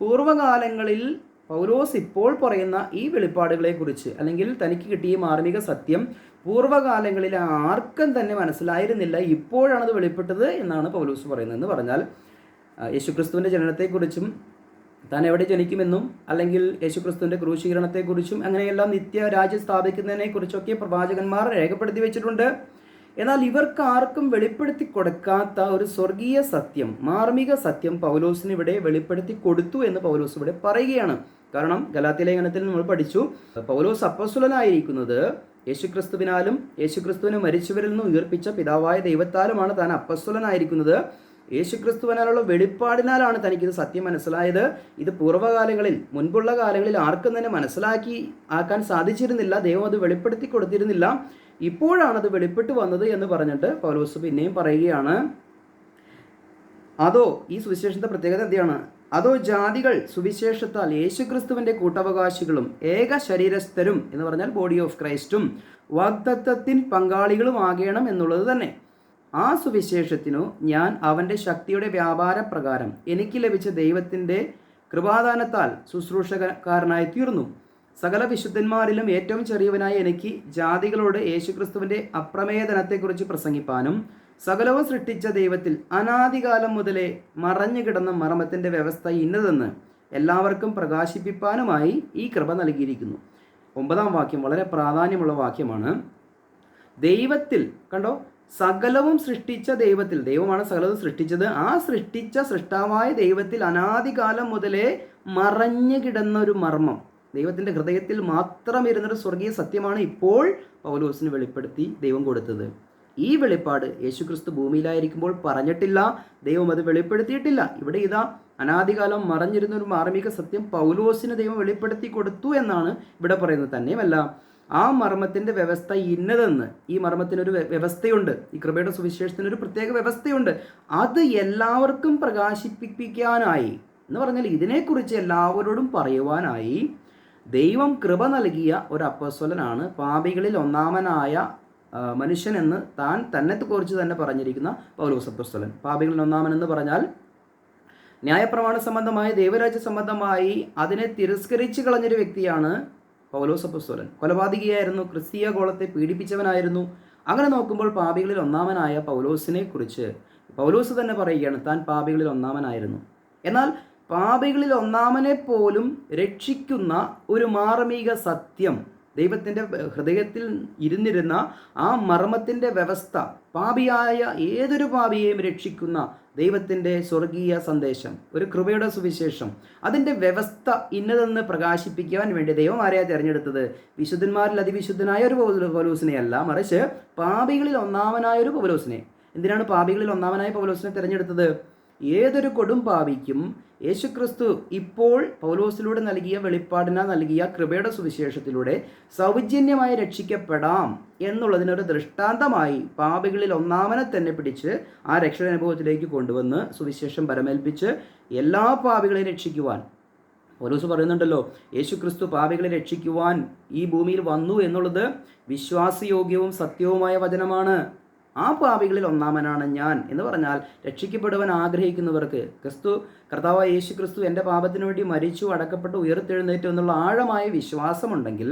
പൂർവ്വകാലങ്ങളിൽ പൗലോസ് ഇപ്പോൾ പറയുന്ന ഈ വെളിപ്പാടുകളെക്കുറിച്ച് അല്ലെങ്കിൽ തനിക്ക് കിട്ടിയ മാർമിക സത്യം പൂർവ്വകാലങ്ങളിൽ ആർക്കും തന്നെ മനസ്സിലായിരുന്നില്ല. ഇപ്പോഴാണത് വെളിപ്പെട്ടത് എന്നാണ് പൗലോസ് പറയുന്നത്. എന്ന് പറഞ്ഞാൽ യേശുക്രിസ്തുവിൻ്റെ ജനനത്തെക്കുറിച്ചും താൻ എവിടെ ജനിക്കുമെന്നും അല്ലെങ്കിൽ യേശുക്രിസ്തുവിൻ്റെ ക്രൂശീകരണത്തെക്കുറിച്ചും അങ്ങനെയെല്ലാം നിത്യരാജ്യം സ്ഥാപിക്കുന്നതിനെക്കുറിച്ചൊക്കെ പ്രവാചകന്മാർ രേഖപ്പെടുത്തി വെച്ചിട്ടുണ്ട്. എന്നാൽ ഇവർക്ക് ആർക്കും വെളിപ്പെടുത്തി കൊടുക്കാത്ത ഒരു സ്വർഗീയ സത്യം, മാർമിക സത്യം പൗലോസിന് ഇവിടെ വെളിപ്പെടുത്തി കൊടുത്തു എന്ന് പൗലോസ് ഇവിടെ പറയുകയാണ്. കാരണം ഗലാത്യ ലേഖനത്തിൽ നമ്മൾ പഠിച്ചു, പൗലോസ് അപ്പോസ്തലനായിരിക്കുന്നത് യേശുക്രിസ്തുവിനാലും യേശുക്രിസ്തുവിനെ മരിച്ചവരിൽ നിന്ന് ഉയർപ്പിച്ച പിതാവായ ദൈവത്താലുമാണ് താൻ അപ്പോസ്തലനായിരിക്കുന്നത് യേശുക്രിസ്തുവിനാലുള്ള വെളിപ്പാടിനാലാണ് തനിക്കിത് സത്യം മനസ്സിലായത്. ഇത് പൂർവ്വകാലങ്ങളിൽ, മുൻപുള്ള കാലങ്ങളിൽ ആർക്കും തന്നെ ആക്കാൻ സാധിച്ചിരുന്നില്ല. ദൈവം അത് വെളിപ്പെടുത്തി കൊടുത്തിരുന്നില്ല. ഇപ്പോഴാണത് വെളിപ്പെട്ട് വന്നത് എന്ന് പറഞ്ഞിട്ട് പൗലോസ് പിന്നെയും പറയുകയാണ്, അതോ ഈ സുവിശേഷത്തെ പ്രത്യേകത എന്താണ്? അതോ ജാതികൾ സുവിശേഷത്താൽ യേശുക്രിസ്തുവിൻ്റെ കൂട്ടവകാശികളും ഏക ശരീരസ്ഥരും എന്ന് പറഞ്ഞാൽ ബോഡി ഓഫ് ക്രൈസ്റ്റും വാഗ്ദത്തത്തിൻ പങ്കാളികളും ആകണം എന്നുള്ളത് തന്നെ. ആ സുവിശേഷത്തിനു ഞാൻ അവൻ്റെ ശക്തിയുടെ വ്യാപാരപ്രകാരം എനിക്ക് ലഭിച്ച ദൈവത്തിൻ്റെ കൃപാദാനത്താൽ ശുശ്രൂഷകാരനായി തീർന്നു. സകല വിശുദ്ധന്മാരിലും ഏറ്റവും ചെറിയവനായ എനിക്ക് ജാതികളോട് യേശുക്രിസ്തുവിൻ്റെ അപ്രമേയധനത്തെക്കുറിച്ച് പ്രസംഗിപ്പാനും സകലവും സൃഷ്ടിച്ച ദൈവത്തിൽ അനാദികാലം മുതലേ മറഞ്ഞു കിടന്ന മർമ്മത്തിൻ്റെ വ്യവസ്ഥ ഇന്നതെന്ന് എല്ലാവർക്കും പ്രകാശിപ്പിപ്പാനുമായി ഈ കൃപ നൽകിയിരിക്കുന്നു. 9-ാം വാക്യം വളരെ പ്രാധാന്യമുള്ള വാക്യമാണ്. ദൈവത്തിൽ, കണ്ടോ, സകലവും സൃഷ്ടിച്ച ദൈവത്തിൽ, ദൈവമാണ് സകലവും സൃഷ്ടിച്ചത്. ആ സൃഷ്ടിച്ച സൃഷ്ടാവായ ദൈവത്തിൽ അനാദികാലം മുതലേ മറഞ്ഞു കിടന്ന ഒരു മർമ്മം, ദൈവത്തിൻ്റെ ഹൃദയത്തിൽ മാത്രം ഇരുന്നൊരു സ്വർഗീയ സത്യമാണ് ഇപ്പോൾ പൗലോസിന് വെളിപ്പെടുത്തി ദൈവം കൊടുത്തത്. ഈ വെളിപ്പാട് യേശുക്രിസ്തു ഭൂമിയിലായിരിക്കുമ്പോൾ പറഞ്ഞിട്ടില്ല, ദൈവം അത് വെളിപ്പെടുത്തിയിട്ടില്ല. ഇവിടെ ഇതാ അനാദികാലം മറഞ്ഞിരുന്ന ഒരു മാർമിക സത്യം പൗലോസിന് ദൈവം വെളിപ്പെടുത്തി കൊടുത്തു എന്നാണ് ഇവിടെ പറയുന്നത്. തന്നെയുമല്ല, ആ മർമ്മത്തിൻ്റെ വ്യവസ്ഥ ഇന്നതെന്ന്, ഈ മർമ്മത്തിനൊരു വ്യവസ്ഥയുണ്ട്, ഈ കൃപയുടെ സുവിശേഷത്തിനൊരു പ്രത്യേക വ്യവസ്ഥയുണ്ട്. അത് എല്ലാവർക്കും പ്രകാശിപ്പിക്കാനായി എന്ന് പറഞ്ഞാൽ ഇതിനെക്കുറിച്ച് എല്ലാവരോടും പറയുവാനായി ദൈവം കൃപ നൽകിയ ഒരു അപ്പോസ്തലനാണ് പാപികളിൽ ഒന്നാമനായ മനുഷ്യൻ എന്ന് തന്നെക്കുറിച്ച് തന്നെ പറഞ്ഞിരിക്കുന്ന പൗലോസ് അപ്പോസ്തലൻ. പാപികളിൽ ഒന്നാമനെന്ന് പറഞ്ഞാൽ ന്യായപ്രമാണ സംബന്ധമായി, ദൈവരാജ്യ സംബന്ധമായി അതിനെ തിരസ്കരിച്ച് കളഞ്ഞൊരു വ്യക്തിയാണ് പൗലോസ് അപ്പോസ്തലൻ. കൊലപാതകിയായിരുന്നു, ക്രിസ്തീയ ഗോളത്തെ പീഡിപ്പിച്ചവനായിരുന്നു. അങ്ങനെ നോക്കുമ്പോൾ പാപികളിൽ ഒന്നാമനായ പൗലോസിനെ കുറിച്ച് പൗലോസ് തന്നെ പറയുകയാണ്, താൻ പാപികളിൽ ഒന്നാമനായിരുന്നു. എന്നാൽ പാപികളിൽ ഒന്നാമനെ പോലും രക്ഷിക്കുന്ന ഒരു മാർമിക സത്യം, ദൈവത്തിൻ്റെ ഹൃദയത്തിൽ ഇരുന്നിരുന്ന ആ മർമ്മത്തിൻ്റെ വ്യവസ്ഥ, പാപിയായ ഏതൊരു പാപിയെയും രക്ഷിക്കുന്ന ദൈവത്തിൻ്റെ സ്വർഗീയ സന്ദേശം, ഒരു കൃപയുടെ സുവിശേഷം, അതിൻ്റെ വ്യവസ്ഥ ഇന്നതെന്ന് പ്രകാശിപ്പിക്കുവാൻ വേണ്ടി ദൈവം ആരെയാണ് തിരഞ്ഞെടുത്തത്? വിശുദ്ധന്മാരിൽ അതിവിശുദ്ധനായ ഒരു പൗലോസിനെയല്ല, മറിച്ച് പാപികളിൽ ഒന്നാമനായ ഒരു പൗലോസിനെ. എന്തിനാണ് പാപികളിൽ ഒന്നാമനായ പൗലോസിനെ തിരഞ്ഞെടുത്തത്? ഏതൊരു കൊടും പാപിക്കും യേശുക്രിസ്തു ഇപ്പോൾ പൗലോസിലൂടെ നൽകിയ വെളിപ്പാടിനാൽ നൽകിയ കൃപയുടെ സുവിശേഷത്തിലൂടെ സൗജന്യമായി രക്ഷിക്കപ്പെടാം എന്നുള്ളതിനൊരു ദൃഷ്ടാന്തമായി പാപികളിൽ ഒന്നാമനെ തന്നെ പിടിച്ച് ആ രക്ഷാനുഭവത്തിലേക്ക് കൊണ്ടുവന്ന് സുവിശേഷം പരമേൽപ്പിച്ച് എല്ലാ പാപികളെയും രക്ഷിക്കുവാൻ, പൗലോസ് പറയുന്നുണ്ടല്ലോ, യേശുക്രിസ്തു പാപികളെ രക്ഷിക്കുവാൻ ഈ ഭൂമിയിൽ വന്നു എന്നുള്ളത് വിശ്വാസയോഗ്യവും സത്യവുമായ വചനമാണ്. ആ പാപികളിൽ ഒന്നാമനാണ് ഞാൻ എന്ന് പറഞ്ഞാൽ രക്ഷിക്കപ്പെടുവാൻ ആഗ്രഹിക്കുന്നവർക്ക് കർത്താവായ യേശു ക്രിസ്തു എൻ്റെ പാപത്തിനു വേണ്ടി മരിച്ചു, അടക്കപ്പെട്ടു, ഉയർത്തെഴുന്നേറ്റു എന്നുള്ള ആഴമായ വിശ്വാസമുണ്ടെങ്കിൽ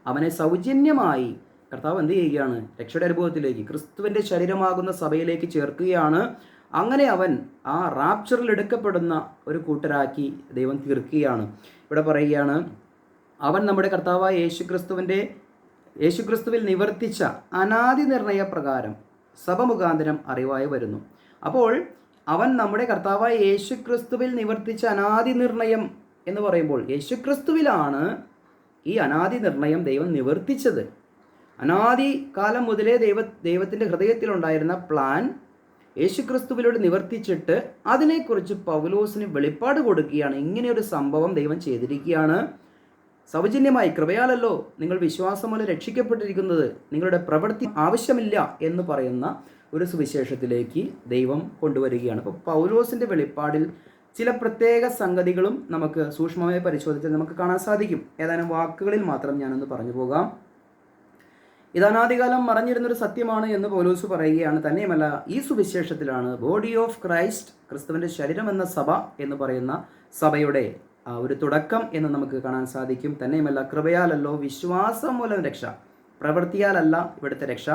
അവനെ സൗജന്യമായി കർത്താവ് എന്ത് ചെയ്യുകയാണ്? രക്ഷയുടെ അനുഭവത്തിലേക്ക്, ക്രിസ്തുവിൻ്റെ ശരീരമാകുന്ന സഭയിലേക്ക് ചേർക്കുകയാണ്. അങ്ങനെ അവൻ ആ റാപ്ചറിൽ എടുക്കപ്പെടുന്ന ഒരു കൂട്ടരാക്കി ദൈവം തീർക്കുകയാണ്. ഇവിടെ പറയുകയാണ്, അവൻ നമ്മുടെ കർത്താവായ യേശുക്രിസ്തുവിൽ നിവർത്തിച്ച അനാദി നിർണയ പ്രകാരം സഭ മുഖാന്തരം അറിവായി വരുന്നു. അപ്പോൾ അവൻ നമ്മുടെ കർത്താവായ യേശുക്രിസ്തുവിൽ നിവർത്തിച്ച അനാദി നിർണയം എന്ന് പറയുമ്പോൾ യേശുക്രിസ്തുവിലാണ് ഈ അനാദി നിർണയം ദൈവം നിവർത്തിച്ചത്. അനാദി കാലം മുതലേ ദൈവത്തിൻ്റെ ഹൃദയത്തിലുണ്ടായിരുന്ന പ്ലാൻ യേശുക്രിസ്തുവിലൂടെ നിവർത്തിച്ചിട്ട് അതിനെക്കുറിച്ച് പൗലോസിന് വെളിപ്പാട് കൊടുക്കുകയാണ്. ഇങ്ങനെയൊരു സംഭവം ദൈവം ചെയ്തിരിക്കുകയാണ്. സൗജന്യമായി, കൃപയാലല്ലോ നിങ്ങൾ വിശ്വാസം മൂലം രക്ഷിക്കപ്പെട്ടിരിക്കുന്നത്, നിങ്ങളുടെ പ്രവൃത്തി ആവശ്യമില്ല എന്ന് പറയുന്ന ഒരു സുവിശേഷത്തിലേക്ക് ദൈവം കൊണ്ടുവരികയാണ്. അപ്പോൾ പൗലോസിൻ്റെ വെളിപ്പാടിൽ ചില പ്രത്യേക സംഗതികളും നമുക്ക് സൂക്ഷ്മമായി പരിശോധിച്ചാൽ നമുക്ക് കാണാൻ സാധിക്കും. ഏതാനും വാക്കുകളിൽ മാത്രം ഞാനൊന്ന് പറഞ്ഞു പോകാം. ഇത് അനാദികാലം മറഞ്ഞിരുന്നൊരു സത്യമാണ് എന്ന് പൗലോസ് പറയുകയാണ്. തന്നെയുമല്ല, ഈ സുവിശേഷത്തിലാണ് ബോഡി ഓഫ് ക്രൈസ്റ്റ്, ക്രിസ്തുവിൻ്റെ ശരീരം എന്ന സഭ എന്ന് പറയുന്ന സഭയുടെ ഒരു തുടക്കം എന്ന് നമുക്ക് കാണാൻ സാധിക്കും. തന്നെയുമല്ല, കൃപയാലല്ലോ, വിശ്വാസം മൂലം രക്ഷ, പ്രവൃത്തിയാലല്ല ഇവിടുത്തെ രക്ഷ.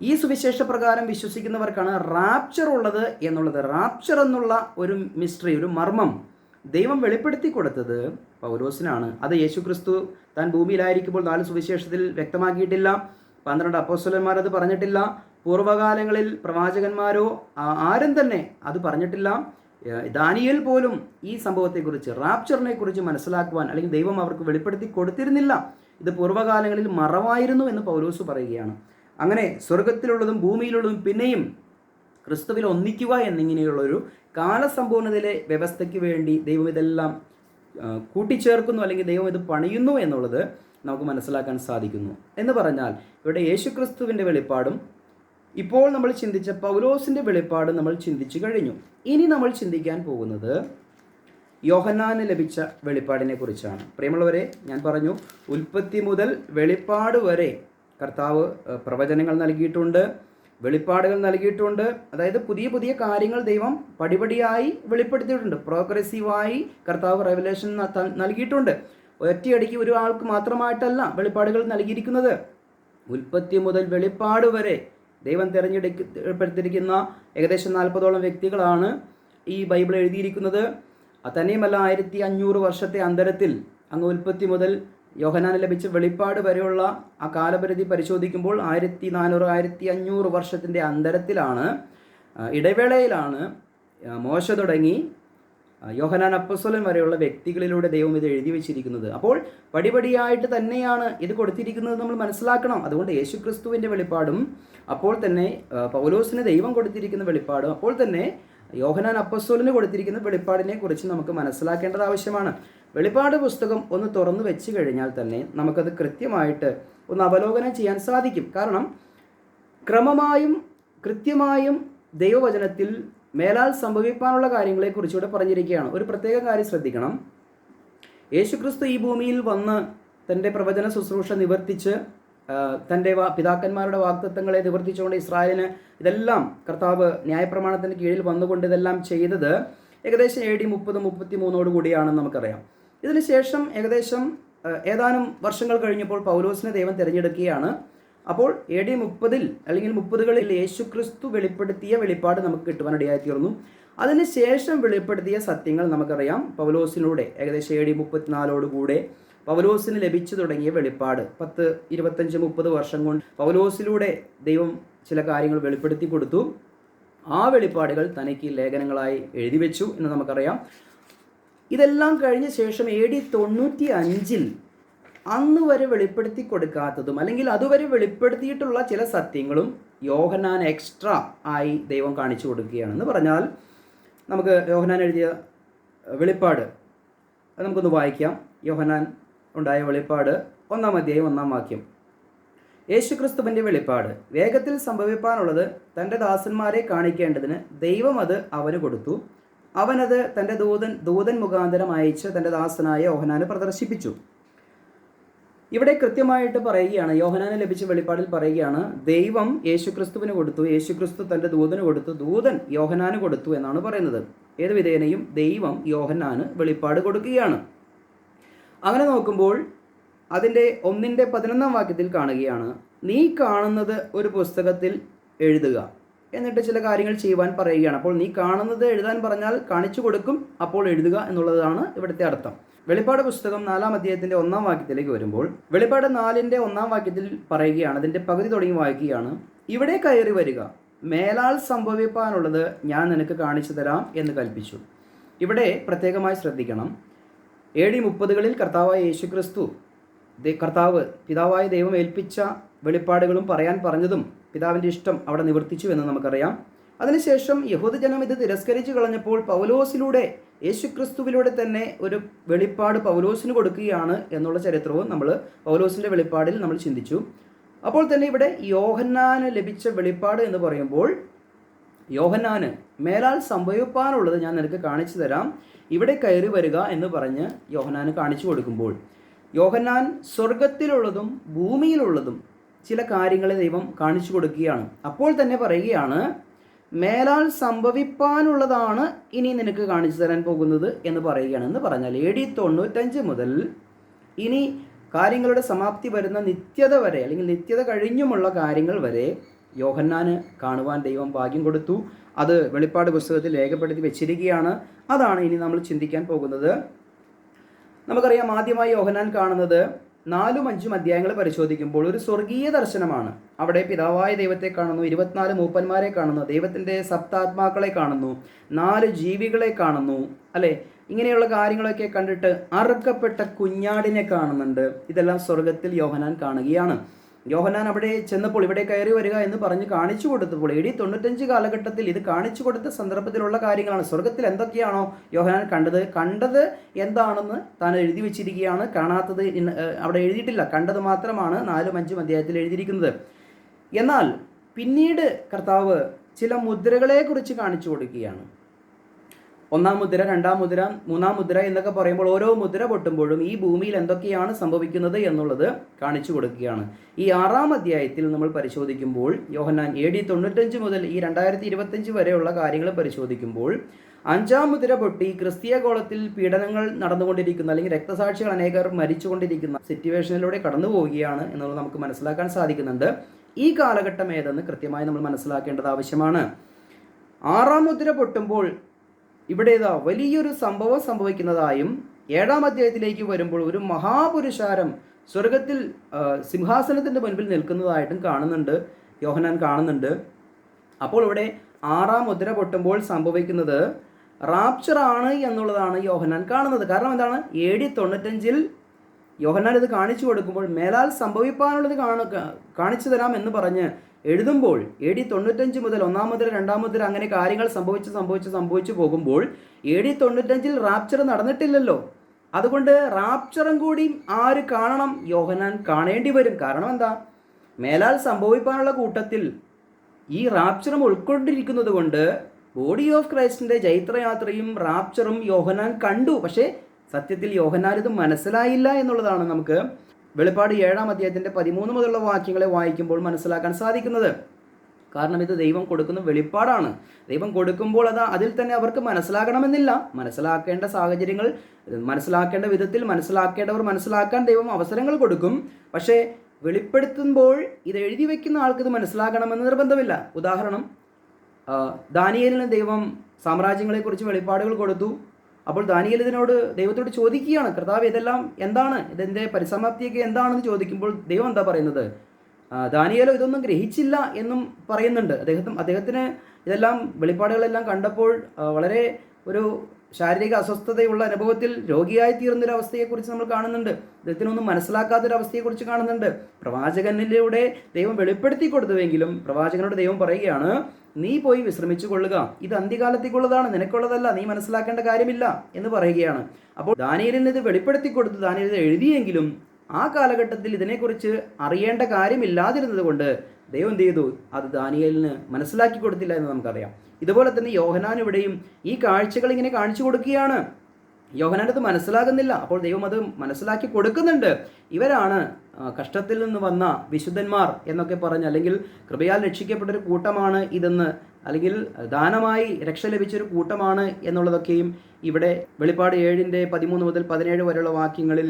ഈ സുവിശേഷ പ്രകാരം വിശ്വസിക്കുന്നവർക്കാണ് റാപ്ചർ ഉള്ളത് എന്നുള്ളത്. റാപ്ചർ എന്നുള്ള ഒരു മിസ്റ്ററി, ഒരു മർമ്മം ദൈവം വെളിപ്പെടുത്തി കൊടുത്തത് പൗലോസിനാണ്. അത് യേശുക്രിസ്തു താൻ ഭൂമിയിലായിരിക്കുമ്പോൾ 4 സുവിശേഷത്തിൽ വ്യക്തമാക്കിയിട്ടില്ല. 12 അപ്പോസ്തലന്മാർ അത് പറഞ്ഞിട്ടില്ല. പൂർവ്വകാലങ്ങളിൽ പ്രവാചകന്മാരോ ആരും തന്നെ അത് പറഞ്ഞിട്ടില്ല. ദാനിയേൽ പോലും ഈ സംഭവത്തെക്കുറിച്ച്, റാപ്ചറിനെ കുറിച്ച് മനസ്സിലാക്കുവാൻ അല്ലെങ്കിൽ ദൈവം അവർക്ക് വെളിപ്പെടുത്തി കൊടുത്തിരുന്നില്ല. ഇത് പൂർവ്വകാലങ്ങളിൽ മറവായിരുന്നു എന്ന് പൗലോസ് പറയുകയാണ്. അങ്ങനെ സ്വർഗത്തിലുള്ളതും ഭൂമിയിലുള്ളതും പിന്നെയും ക്രിസ്തുവിൽ ഒന്നിക്കുക എന്നിങ്ങനെയുള്ളൊരു കാലസമ്പൂർണ്ണതയിലെ വ്യവസ്ഥയ്ക്ക് വേണ്ടി ദൈവം ഇതെല്ലാം കൂട്ടിച്ചേർക്കുന്നു, അല്ലെങ്കിൽ ദൈവം ഇത് പണിയുന്നു എന്നുള്ളത് നമുക്ക് മനസ്സിലാക്കാൻ സാധിക്കുന്നു. എന്ന് പറഞ്ഞാൽ ഇവിടെ യേശുക്രിസ്തുവിൻ്റെ വെളിപ്പാടും ഇപ്പോൾ നമ്മൾ ചിന്തിച്ച പൗലോസിൻ്റെ വെളിപ്പാടും നമ്മൾ ചിന്തിച്ചു കഴിഞ്ഞു. ഇനി നമ്മൾ ചിന്തിക്കാൻ പോകുന്നത് യോഹന്നാന് ലഭിച്ച വെളിപ്പാടിനെ കുറിച്ചാണ്. പ്രിയമുള്ളവരെ, ഞാൻ പറഞ്ഞു, ഉൽപ്പത്തി മുതൽ വെളിപ്പാട് വരെ കർത്താവ് പ്രവചനങ്ങൾ നൽകിയിട്ടുണ്ട്, വെളിപ്പാടുകൾ നൽകിയിട്ടുണ്ട്. അതായത് പുതിയ പുതിയ കാര്യങ്ങൾ ദൈവം പടിപടിയായി വെളിപ്പെടുത്തിയിട്ടുണ്ട്. പ്രോഗ്രസീവായി കർത്താവ് റെവലേഷൻ നൽകിയിട്ടുണ്ട്. ഒറ്റയടിക്ക് ഒരു ആൾക്ക് മാത്രമായിട്ടല്ല വെളിപ്പാടുകൾ നൽകിയിരിക്കുന്നത്. ഉൽപ്പത്തി മുതൽ വെളിപ്പാട് വരെ ദൈവം തിരഞ്ഞെടുക്കപ്പെട്ടിരിക്കുന്ന ഏകദേശം 40ഓളം വ്യക്തികളാണ് ഈ ബൈബിൾ എഴുതിയിരിക്കുന്നത്. തന്നെയുമല്ല 1500 വർഷത്തെ അന്തരത്തിൽ അങ്ങ് ഉൽപ്പത്തി മുതൽ യോഹന്നാന് ലഭിച്ച വെളിപ്പാട് വരെയുള്ള ആ കാലപരിധി പരിശോധിക്കുമ്പോൾ 1400-1500 വർഷത്തിൻ്റെ അന്തരത്തിലാണ്, ഇടവേളയിലാണ് മോശ തുടങ്ങി യോഹന്നാൻ അപ്പോസ്തലൻ വരെയുള്ള വ്യക്തികളിലൂടെ ദൈവം ഇത് എഴുതി വെച്ചിരിക്കുന്നത്. അപ്പോൾ പടിപടിയായിട്ട് തന്നെയാണ് ഇത് കൊടുത്തിരിക്കുന്നത് നമ്മൾ മനസ്സിലാക്കണം. അതുകൊണ്ട് യേശുക്രിസ്തുവിൻ്റെ വെളിപ്പാടും, അപ്പോൾ തന്നെ പൗലോസിന് ദൈവം കൊടുത്തിരിക്കുന്ന വെളിപ്പാടും, അപ്പോൾ തന്നെ യോഹന്നാൻ അപ്പോസ്തലന് കൊടുത്തിരിക്കുന്ന വെളിപ്പാടിനെ കുറിച്ച് നമുക്ക് മനസ്സിലാക്കേണ്ടത് ആവശ്യമാണ്. വെളിപ്പാട് പുസ്തകം ഒന്ന് തുറന്നു വെച്ച് കഴിഞ്ഞാൽ തന്നെ നമുക്കത് കൃത്യമായിട്ട് ഒന്ന് അവലോകനം ചെയ്യാൻ സാധിക്കും. കാരണം ക്രമമായും കൃത്യമായും ദൈവവചനത്തിൽ മേലാൽ സംഭവിക്കാനുള്ള കാര്യങ്ങളെക്കുറിച്ച് ഇവിടെ പറഞ്ഞിരിക്കുകയാണ്. ഒരു പ്രത്യേക കാര്യം ശ്രദ്ധിക്കണം. യേശുക്രിസ്തു ഈ ഭൂമിയിൽ വന്ന് തൻ്റെ പ്രവചന ശുശ്രൂഷ നിവർത്തിച്ച് തൻ്റെ പിതാക്കന്മാരുടെ വാഗ്ദത്തങ്ങളെ നിവർത്തിച്ചുകൊണ്ട് ഇസ്രായേലിന് ഇതെല്ലാം കർത്താവ് ന്യായപ്രമാണത്തിൻ്റെ കീഴിൽ വന്നുകൊണ്ട് ഇതെല്ലാം ചെയ്തത് ഏകദേശം AD 30-33 കൂടിയാണെന്ന് നമുക്കറിയാം. ഇതിനുശേഷം ഏതാനും വർഷങ്ങൾ കഴിഞ്ഞപ്പോൾ പൗലോസിനെ ദൈവം തിരഞ്ഞെടുക്കുകയാണ്. അപ്പോൾ AD 30 അല്ലെങ്കിൽ 30കളിൽ യേശുക്രിസ്തു വെളിപ്പെടുത്തിയ വെളിപ്പാട് നമുക്ക് കിട്ടുവാനിടയായി തീർന്നു. അതിനുശേഷം വെളിപ്പെടുത്തിയ സത്യങ്ങൾ നമുക്കറിയാം. പൗലോസിലൂടെ ഏകദേശം AD 34 പൗലോസിന് ലഭിച്ചു തുടങ്ങിയ വെളിപ്പാട് 10, 25, 30 വർഷം കൊണ്ട് പൗലോസിലൂടെ ദൈവം ചില കാര്യങ്ങൾ വെളിപ്പെടുത്തി കൊടുത്തു. ആ വെളിപ്പാടുകൾ തനിക്ക് ലേഖനങ്ങളായി എഴുതി വെച്ചു എന്ന് നമുക്കറിയാം. ഇതെല്ലാം കഴിഞ്ഞ ശേഷം AD 95 അന്ന് വരെ വെളിപ്പെടുത്തി കൊടുക്കാത്തതും അല്ലെങ്കിൽ അതുവരെ വെളിപ്പെടുത്തിയിട്ടുള്ള ചില സത്യങ്ങളും യോഹന്നാൻ എക്സ്ട്രാ ആയി ദൈവം കാണിച്ചു കൊടുക്കുകയാണെന്ന് പറഞ്ഞാൽ, നമുക്ക് യോഹന്നാൻ എഴുതിയ വെളിപ്പാട് അത് നമുക്കൊന്ന് വായിക്കാം. യോഹന്നാൻ ഉണ്ടായ വെളിപ്പാട് 1-ാം അധ്യായം 1-ാം വാക്യം. യേശുക്രിസ്തുവിൻ്റെ വെളിപ്പാട് വേഗത്തിൽ സംഭവിപ്പാനുള്ളത് തൻ്റെ ദാസന്മാരെ കാണിക്കേണ്ടതിന് ദൈവം അത് അവന് കൊടുത്തു. അവനത് തൻ്റെ ദൂതൻ മുഖാന്തരം അയച്ച് തൻ്റെ ദാസനായ യോഹന്നാന് പ്രദർശിപ്പിച്ചു. ഇവിടെ കൃത്യമായിട്ട് പറയുകയാണ്, യോഹന്നാന് ലഭിച്ച വെളിപ്പാടിൽ പറയുകയാണ്, ദൈവം യേശുക്രിസ്തുവിന് കൊടുത്തു, യേശുക്രിസ്തു തൻ്റെ ദൂതന് കൊടുത്തു, ദൂതൻ യോഹന്നാന് കൊടുത്തു എന്നാണ് പറയുന്നത്. ഏത് വിധേനയും ദൈവം യോഹന്നാന് വെളിപ്പാട് കൊടുക്കുകയാണ്. അങ്ങനെ നോക്കുമ്പോൾ അതിൻ്റെ 1-11 വാക്യത്തിൽ കാണുകയാണ്, നീ കാണുന്നത് ഒരു പുസ്തകത്തിൽ എഴുതുക, എന്നിട്ട് ചില കാര്യങ്ങൾ ചെയ്യുവാൻ പറയുകയാണ്. അപ്പോൾ നീ കാണുന്നത് എഴുതാൻ പറഞ്ഞാൽ കാണിച്ചു കൊടുക്കും, അപ്പോൾ എഴുതുക എന്നുള്ളതാണ് ഇവിടുത്തെ അർത്ഥം. വെളിപ്പാട് പുസ്തകം 4-ാം അധ്യായത്തിൻ്റെ 1-ാം വാക്യത്തിലേക്ക് വരുമ്പോൾ വെളിപ്പാട് 4-ന്റെ 1-ാം വാക്യത്തിൽ പറയുകയാണ്, അതിൻ്റെ പകുതി തുടങ്ങി വായിക്കുകയാണ്, ഇവിടെ കയറി വരിക, മേലാൽ സംഭവിപ്പാനുള്ളത് ഞാൻ നിനക്ക് കാണിച്ചു തരാം എന്ന് കൽപ്പിച്ചു. ഇവിടെ പ്രത്യേകമായി ശ്രദ്ധിക്കണം. AD 30കളിൽ കർത്താവായ യേശുക്രിസ്തു കർത്താവ് പിതാവായ ദൈവം ഏൽപ്പിച്ച വെളിപ്പാടുകളും പറയാൻ പറഞ്ഞതും പിതാവിൻ്റെ ഇഷ്ടം അവിടെ നിവർത്തിച്ചു എന്ന് നമുക്കറിയാം. അതിനുശേഷം യഹൂദജനം ഇത് തിരസ്കരിച്ചു കളഞ്ഞപ്പോൾ പൗലോസിലൂടെ യേശുക്രിസ്തുവിലൂടെ തന്നെ ഒരു വെളിപ്പാട് പൗലോസിന് കൊടുക്കുകയാണ് എന്നുള്ള ചരിത്രവും നമ്മൾ പൗലോസിൻ്റെ വെളിപ്പാടിൽ നമ്മൾ ചിന്തിച്ചു. അപ്പോൾ തന്നെ ഇവിടെ യോഹന്നാന് ലഭിച്ച വെളിപ്പാട് എന്ന് പറയുമ്പോൾ യോഹന്നാന് മേലാൽ സംഭവിപ്പാനുള്ളത് ഞാൻ നിനക്ക് കാണിച്ചു തരാം, ഇവിടെ കയറി വരിക എന്ന് പറഞ്ഞ് യോഹന്നാന് കാണിച്ചു കൊടുക്കുമ്പോൾ യോഹന്നാൻ സ്വർഗത്തിലുള്ളതും ഭൂമിയിലുള്ളതും ചില കാര്യങ്ങളെ ദൈവം കാണിച്ചു കൊടുക്കുകയാണ്. അപ്പോൾ തന്നെ പറയുകയാണ്, മേലാൽ സംഭവിപ്പാനുള്ളതാണ് ഇനി നിനക്ക് കാണിച്ചു തരാൻ പോകുന്നത് എന്ന് പറയുകയാണ്. എന്ന് പറഞ്ഞാൽ AD 95 മുതൽ ഇനി കാര്യങ്ങളുടെ സമാപ്തി വരുന്ന നിത്യത വരെ അല്ലെങ്കിൽ നിത്യത കഴിഞ്ഞുമുള്ള കാര്യങ്ങൾ വരെ യോഹന്നാന് കാണുവാൻ ദൈവം ഭാഗ്യം കൊടുത്തു. അത് വെളിപ്പാട് പുസ്തകത്തിൽ രേഖപ്പെടുത്തി വെച്ചിരിക്കുകയാണ്. അതാണ് ഇനി നമ്മൾ ചിന്തിക്കാൻ പോകുന്നത്. നമുക്കറിയാം, ആദ്യമായി യോഹന്നാൻ കാണുന്നത് 4-5 അധ്യായങ്ങൾ പരിശോധിക്കുമ്പോൾ ഒരു സ്വർഗീയ ദർശനമാണ്. അവിടെ പിതാവായ ദൈവത്തെ കാണുന്നു, 24 മൂപ്പന്മാരെ കാണുന്നു, ദൈവത്തിൻ്റെ സപ്താത്മാക്കളെ കാണുന്നു, 4 ജീവികളെ കാണുന്നു, അല്ലേ? ഇങ്ങനെയുള്ള കാര്യങ്ങളൊക്കെ കണ്ടിട്ട് അറുക്കപ്പെട്ട കുഞ്ഞാടിനെ കാണുന്നുണ്ട്. ഇതെല്ലാം സ്വർഗത്തിൽ യോഹന്നാൻ കാണുകയാണ്. യോഹന്നാൻ അവിടെ ചെന്നപ്പോൾ ഇവിടെ കയറി വരിക എന്ന് പറഞ്ഞ് കാണിച്ചു കൊടുത്തപ്പോൾ AD 95 കാലഘട്ടത്തിൽ ഇത് കാണിച്ചു കൊടുത്ത സന്ദർഭത്തിലുള്ള കാര്യങ്ങളാണ്. സ്വർഗത്തിൽ എന്തൊക്കെയാണോ യോഹന്നാൻ കണ്ടത് എന്താണെന്ന് താൻ എഴുതി വെച്ചിരിക്കുകയാണ്. കാണാത്തത് അവിടെ എഴുതിയിട്ടില്ല, കണ്ടത് മാത്രമാണ് 4-5 അധ്യായത്തിൽ എഴുതിയിരിക്കുന്നത്. എന്നാൽ പിന്നീട് കർത്താവ് ചില മുദ്രകളെ കുറിച്ച് കാണിച്ചു കൊടുക്കുകയാണ്. 1-ാം മുദ്ര, 2-ാം മുദ്ര, 3-ാം മുദ്ര എന്നൊക്കെ പറയുമ്പോൾ ഓരോ മുദ്ര പൊട്ടുമ്പോഴും ഈ ഭൂമിയിൽ എന്തൊക്കെയാണ് സംഭവിക്കുന്നത് എന്നുള്ളത് കാണിച്ചു കൊടുക്കുകയാണ്. ഈ 6-ാം അധ്യായത്തിൽ നമ്മൾ പരിശോധിക്കുമ്പോൾ യോഹന്നാൻ AD 95 മുതൽ ഈ 2025 വരെയുള്ള കാര്യങ്ങൾ പരിശോധിക്കുമ്പോൾ 5-ാം മുദ്ര പൊട്ടി ക്രിസ്തീയ ഗോളത്തിൽ പീഡനങ്ങൾ നടന്നുകൊണ്ടിരിക്കുന്ന അല്ലെങ്കിൽ രക്തസാക്ഷികൾ അനേകർ മരിച്ചുകൊണ്ടിരിക്കുന്ന സിറ്റുവേഷനിലൂടെ കടന്നു പോവുകയാണ് എന്നുള്ളത് നമുക്ക് മനസ്സിലാക്കാൻ സാധിക്കുന്നുണ്ട്. ഈ കാലഘട്ടം ഏതെന്ന് കൃത്യമായി നമ്മൾ മനസ്സിലാക്കേണ്ടത് ആവശ്യമാണ്. 6-ാം മുദ്ര പൊട്ടുമ്പോൾ ഇവിടെ വലിയൊരു സംഭവം സംഭവിക്കുന്നതായും 7-ാം അധ്യായത്തിലേക്ക് വരുമ്പോൾ ഒരു മഹാപുരുഷാരം സ്വർഗത്തിൽ സിംഹാസനത്തിൻ്റെ മുൻപിൽ നിൽക്കുന്നതായിട്ടും യോഹന്നാൻ കാണുന്നുണ്ട്. അപ്പോൾ ഇവിടെ 6-ാം മുദ്ര പൊട്ടുമ്പോൾ സംഭവിക്കുന്നത് റാപ്ചറാണ് എന്നുള്ളതാണ് യോഹന്നാൻ കാണുന്നത്. കാരണം എന്താണ്? AD 95 യോഹന്നാൻ ഇത് കാണിച്ചു കൊടുക്കുമ്പോൾ മേലാൽ സംഭവിക്കാനുള്ളത് കാണിച്ചു തരാം എന്ന് പറഞ്ഞ് എഴുതുമ്പോൾ AD 95 മുതൽ 1-ാം മുദ്ര, 2-ാം മുദ്ര അങ്ങനെ കാര്യങ്ങൾ സംഭവിച്ചു പോകുമ്പോൾ AD 95 റാപ്ചർ നടന്നിട്ടില്ലല്ലോ. അതുകൊണ്ട് റാപ്ചറും കൂടി ആര് കാണണം? യോഹന്നാൻ കാണേണ്ടി വരും. കാരണം എന്താ? മേലാൽ സംഭവിക്കാനുള്ള കൂട്ടത്തിൽ ഈ റാപ്ചറും ഉൾക്കൊണ്ടിരിക്കുന്നത് കൊണ്ട് ബോഡി ഓഫ് ക്രൈസ്റ്റിൻ്റെ ജൈത്രയാത്രയും റാപ്ചറും യോഹന്നാൻ കണ്ടു. പക്ഷേ സത്യത്തിൽ യോഹന്നാൻ ഇത് മനസ്സിലായില്ല എന്നുള്ളതാണ് നമുക്ക് വെളിപ്പാട് 7-ാം അധ്യായത്തിൻ്റെ 13 മുതലുള്ള വാക്യങ്ങളെ വായിക്കുമ്പോൾ മനസ്സിലാക്കാൻ സാധിക്കുന്നത്. കാരണം ഇത് ദൈവം കൊടുക്കുന്ന വെളിപ്പാടാണ്. ദൈവം കൊടുക്കുമ്പോൾ അതിൽ തന്നെ അവർക്ക് മനസ്സിലാകണമെന്നില്ല. മനസ്സിലാക്കേണ്ട സാഹചര്യങ്ങൾ, മനസ്സിലാക്കേണ്ട വിധത്തിൽ മനസ്സിലാക്കേണ്ടവർ മനസ്സിലാക്കാൻ ദൈവം അവസരങ്ങൾ കൊടുക്കും. പക്ഷേ വെളിപ്പെടുത്തുമ്പോൾ ഇത് എഴുതി വയ്ക്കുന്ന ആൾക്ക് ഇത് മനസ്സിലാക്കണമെന്ന് നിർബന്ധമില്ല. ഉദാഹരണം, ദാനിയേലിന് ദൈവം സാമ്രാജ്യങ്ങളെക്കുറിച്ച് വെളിപ്പാടുകൾ കൊടുത്തു. അപ്പോൾ ദാനിയേൽ ദൈവത്തോട് ചോദിക്കുകയാണ്, കർത്താവ് ഇതെല്ലാം എന്താണ്, ഇതിൻ്റെ പരിസമാപ്തിയൊക്കെ എന്താണെന്ന് ചോദിക്കുമ്പോൾ ദൈവം എന്താ പറയുന്നത്? ദാനിയേലോ ഇതൊന്നും ഗ്രഹിച്ചില്ല എന്നും പറയുന്നുണ്ട്. അദ്ദേഹത്തിന് ഇതെല്ലാം വെളിപ്പാടുകളെല്ലാം കണ്ടപ്പോൾ വളരെ ഒരു ശാരീരിക അസ്വസ്ഥതയുള്ള അനുഭവത്തിൽ രോഗിയായി തീർന്നൊരവസ്ഥയെക്കുറിച്ച് നമ്മൾ കാണുന്നുണ്ട്. അദ്ദേഹത്തിനൊന്നും മനസ്സിലാക്കാത്തൊരവസ്ഥയെക്കുറിച്ച് കാണുന്നുണ്ട്. പ്രവാചകനിലൂടെ ദൈവം വെളിപ്പെടുത്തി കൊടുത്തുവെങ്കിലും പ്രവാചകനോട് ദൈവം പറയുകയാണ്, നീ പോയി വിശ്രമിച്ചു കൊള്ളുക, ഇത് അന്ത്യകാലത്തേക്കുള്ളതാണ്, നിനക്കുള്ളതല്ല, നീ മനസ്സിലാക്കേണ്ട കാര്യമില്ല എന്ന് പറയുകയാണ്. അപ്പോൾ ദാനിയേലിന് ഇത് വെളിപ്പെടുത്തി കൊടുത്ത് ദാനിയേൽ ഇത് എഴുതിയെങ്കിലും ആ കാലഘട്ടത്തിൽ ഇതിനെക്കുറിച്ച് അറിയേണ്ട കാര്യമില്ലാതിരുന്നത് കൊണ്ട് ദൈവം എന്ത് ചെയ്തു? അത് ദാനിയേലിന് മനസ്സിലാക്കി കൊടുത്തില്ല എന്ന് നമുക്കറിയാം. ഇതുപോലെ തന്നെ യോഹന്നാൻ ഇവിടെയും ഈ കാഴ്ചകൾ ഇങ്ങനെ കാണിച്ചു കൊടുക്കുകയാണ്. യോഹന്നാനത് മനസ്സിലാകുന്നില്ല. അപ്പോൾ ദൈവം അത് മനസ്സിലാക്കി കൊടുക്കുന്നുണ്ട്. ഇവരാണ് കഷ്ടത്തിൽ നിന്ന് വന്ന വിശുദ്ധന്മാർ എന്നൊക്കെ പറഞ്ഞ്, അല്ലെങ്കിൽ കൃപയാൽ രക്ഷിക്കപ്പെട്ടൊരു കൂട്ടമാണ് ഇതെന്ന്, അല്ലെങ്കിൽ ദാനമായി രക്ഷ ലഭിച്ചൊരു കൂട്ടമാണ് എന്നുള്ളതൊക്കെയും ഇവിടെ വെളിപ്പാട് 7-ന്റെ 13 മുതൽ 17 വരെയുള്ള വാക്യങ്ങളിൽ